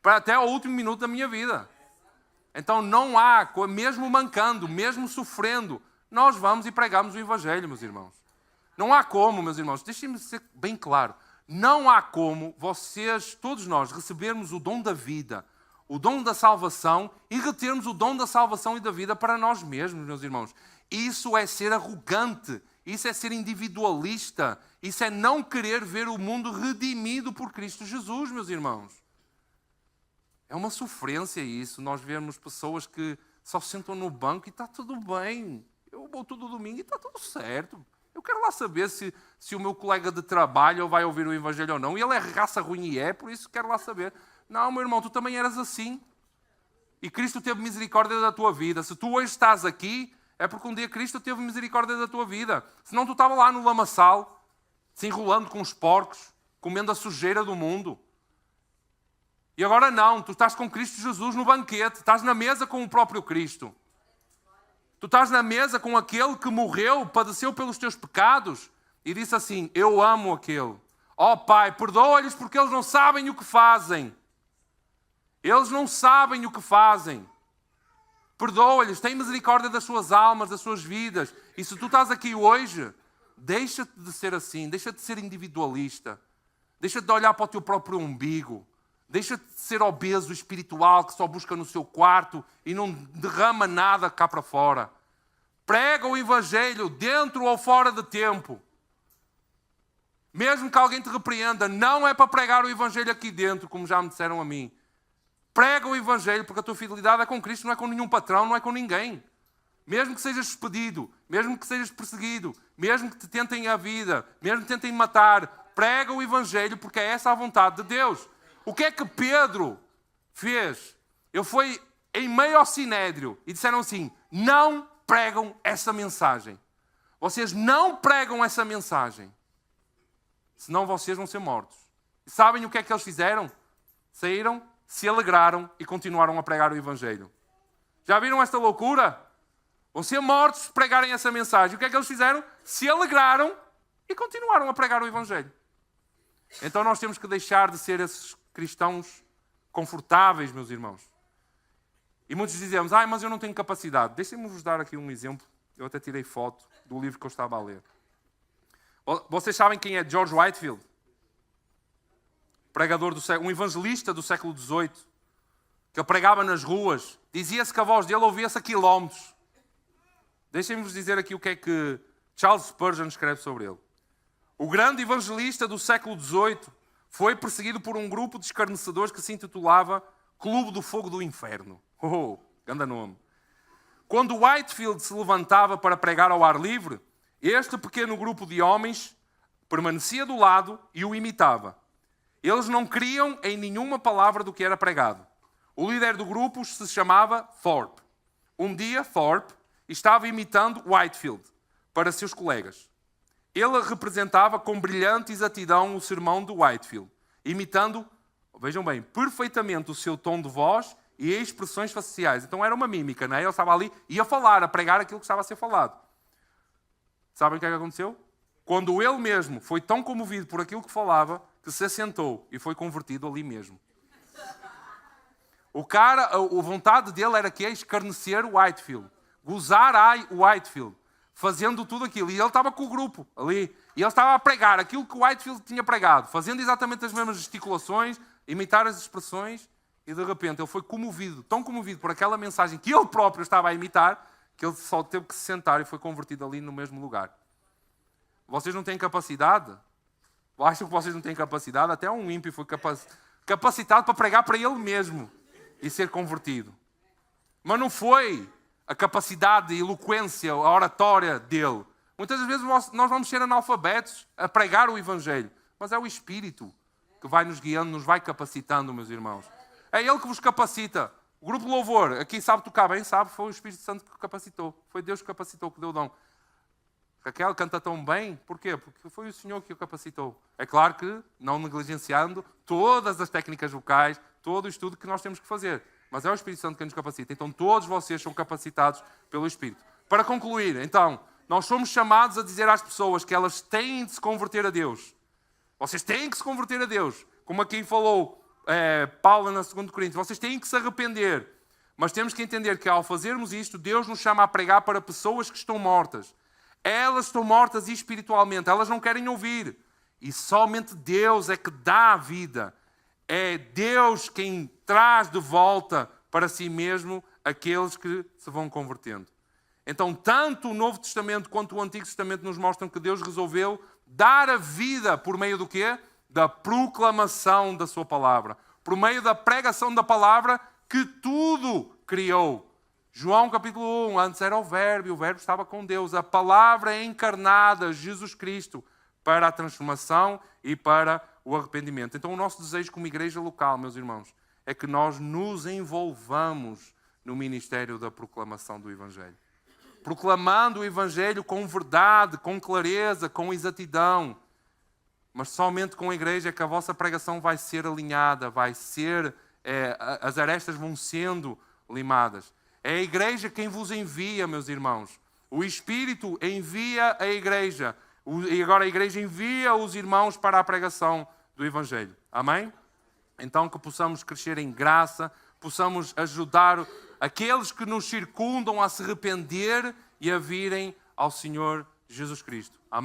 Para até o último minuto da minha vida. Então não há, mesmo mancando, mesmo sofrendo, nós vamos e pregamos o Evangelho, meus irmãos. Não há como, meus irmãos, deixem-me ser bem claro. Não há como vocês, todos nós, recebermos o dom da vida, o dom da salvação e retermos o dom da salvação e da vida para nós mesmos, meus irmãos. Isso é ser arrogante, isso é ser individualista, isso é não querer ver o mundo redimido por Cristo Jesus, meus irmãos. É uma sofrência isso, nós vemos pessoas que só sentam no banco e está tudo bem. Eu vou todo domingo e está tudo certo. Eu quero lá saber se o meu colega de trabalho vai ouvir o Evangelho ou não. E ele é raça ruim e por isso quero lá saber. Não, meu irmão, tu também eras assim. E Cristo teve misericórdia da tua vida. Se tu hoje estás aqui, é porque um dia Cristo teve misericórdia da tua vida. Senão tu estavas lá no lamaçal, se enrolando com os porcos, comendo a sujeira do mundo. E agora não, tu estás com Cristo Jesus no banquete, estás na mesa com o próprio Cristo. Tu estás na mesa com aquele que morreu, padeceu pelos teus pecados e disse assim, eu amo aquele. Ó Pai, perdoa-lhes porque eles não sabem o que fazem. Eles não sabem o que fazem. Perdoa-lhes, tem misericórdia das suas almas, das suas vidas. E se tu estás aqui hoje, deixa-te de ser assim, deixa-te de ser individualista. Deixa-te de olhar para o teu próprio umbigo. Deixa-te de ser obeso espiritual que só busca no seu quarto e não derrama nada cá para fora. Prega o Evangelho dentro ou fora de tempo. Mesmo que alguém te repreenda, não é para pregar o Evangelho aqui dentro, como já me disseram a mim. Prega o Evangelho porque a tua fidelidade é com Cristo, não é com nenhum patrão, não é com ninguém. Mesmo que sejas despedido, mesmo que sejas perseguido, mesmo que te tentem a vida, mesmo que tentem matar, prega o Evangelho porque é essa a vontade de Deus. O que é que Pedro fez? Ele foi em meio ao sinédrio e disseram assim, não pregam essa mensagem. Vocês não pregam essa mensagem. Senão vocês vão ser mortos. E sabem o que é que eles fizeram? Saíram, se alegraram e continuaram a pregar o Evangelho. Já viram esta loucura? Vão ser mortos se pregarem essa mensagem. O que é que eles fizeram? Se alegraram e continuaram a pregar o Evangelho. Então nós temos que deixar de ser esses cristãos confortáveis, meus irmãos. E muitos dizemos, mas eu não tenho capacidade. Deixem-me vos dar aqui um exemplo. Eu até tirei foto do livro que eu estava a ler. Vocês sabem quem é George Whitefield? Pregador um evangelista do século XVIII, que ele pregava nas ruas. Dizia-se que a voz dele ouvia-se a quilómetros. Deixem-vos dizer aqui o que é que Charles Spurgeon escreve sobre ele. O grande evangelista do século XVIII foi perseguido por um grupo de escarnecedores que se intitulava Clube do Fogo do Inferno. Grande nome. Quando Whitefield se levantava para pregar ao ar livre, este pequeno grupo de homens permanecia do lado e o imitava. Eles não criam em nenhuma palavra do que era pregado. O líder do grupo se chamava Thorpe. Um dia, Thorpe estava imitando Whitefield para seus colegas. Ele representava com brilhante exatidão o sermão de Whitefield, imitando, vejam bem, perfeitamente o seu tom de voz e expressões faciais. Então era uma mímica, não é? Ele estava ali, ia falar, a pregar aquilo que estava a ser falado. Sabem o que é que aconteceu? Quando ele mesmo foi tão comovido por aquilo que falava, que se assentou e foi convertido ali mesmo. O cara, a vontade dele era que escarnecer o Whitefield, gozar o Whitefield, fazendo tudo aquilo. E ele estava com o grupo ali. E ele estava a pregar aquilo que o Whitefield tinha pregado, fazendo exatamente as mesmas gesticulações, imitar as expressões. E de repente ele foi comovido, tão comovido por aquela mensagem que ele próprio estava a imitar, que ele só teve que se sentar e foi convertido ali no mesmo lugar. Vocês não têm capacidade? Acham que vocês não têm capacidade? Até um ímpio foi capacitado para pregar para ele mesmo e ser convertido. Mas não foi a capacidade, a eloquência, a oratória dele. Muitas das vezes nós vamos ser analfabetos a pregar o Evangelho, mas é o Espírito que vai nos guiando, nos vai capacitando, meus irmãos. É Ele que vos capacita. O grupo de louvor, aqui sabe tocar bem, sabe, foi o Espírito Santo que capacitou. Foi Deus que capacitou, que deu o dom. Raquel canta tão bem, porquê? Porque foi o Senhor que o capacitou. É claro que não negligenciando todas as técnicas vocais, todo o estudo que nós temos que fazer. Mas é o Espírito Santo que nos capacita. Então todos vocês são capacitados pelo Espírito. Para concluir, então, nós somos chamados a dizer às pessoas que elas têm de se converter a Deus. Vocês têm que se converter a Deus. Como aqui falou Paulo na 2 Coríntios, vocês têm que se arrepender. Mas temos que entender que ao fazermos isto, Deus nos chama a pregar para pessoas que estão mortas. Elas estão mortas espiritualmente, elas não querem ouvir. E somente Deus é que dá a vida. É Deus quem traz de volta para si mesmo aqueles que se vão convertendo. Então, tanto o Novo Testamento quanto o Antigo Testamento nos mostram que Deus resolveu dar a vida por meio do quê? Da proclamação da sua palavra. Por meio da pregação da palavra que tudo criou. João capítulo 1, antes era o Verbo estava com Deus. A palavra é encarnada, Jesus Cristo, para a transformação e para o arrependimento. Então o nosso desejo como igreja local, meus irmãos, é que nós nos envolvamos no ministério da proclamação do Evangelho. Proclamando o Evangelho com verdade, com clareza, com exatidão. Mas somente com a igreja é que a vossa pregação vai ser alinhada, vai ser, as arestas vão sendo limadas. É a igreja quem vos envia, meus irmãos. O Espírito envia a igreja. E agora a igreja envia os irmãos para a pregação do Evangelho. Amém? Então que possamos crescer em graça, possamos ajudar aqueles que nos circundam a se arrepender e a virem ao Senhor Jesus Cristo. Amém?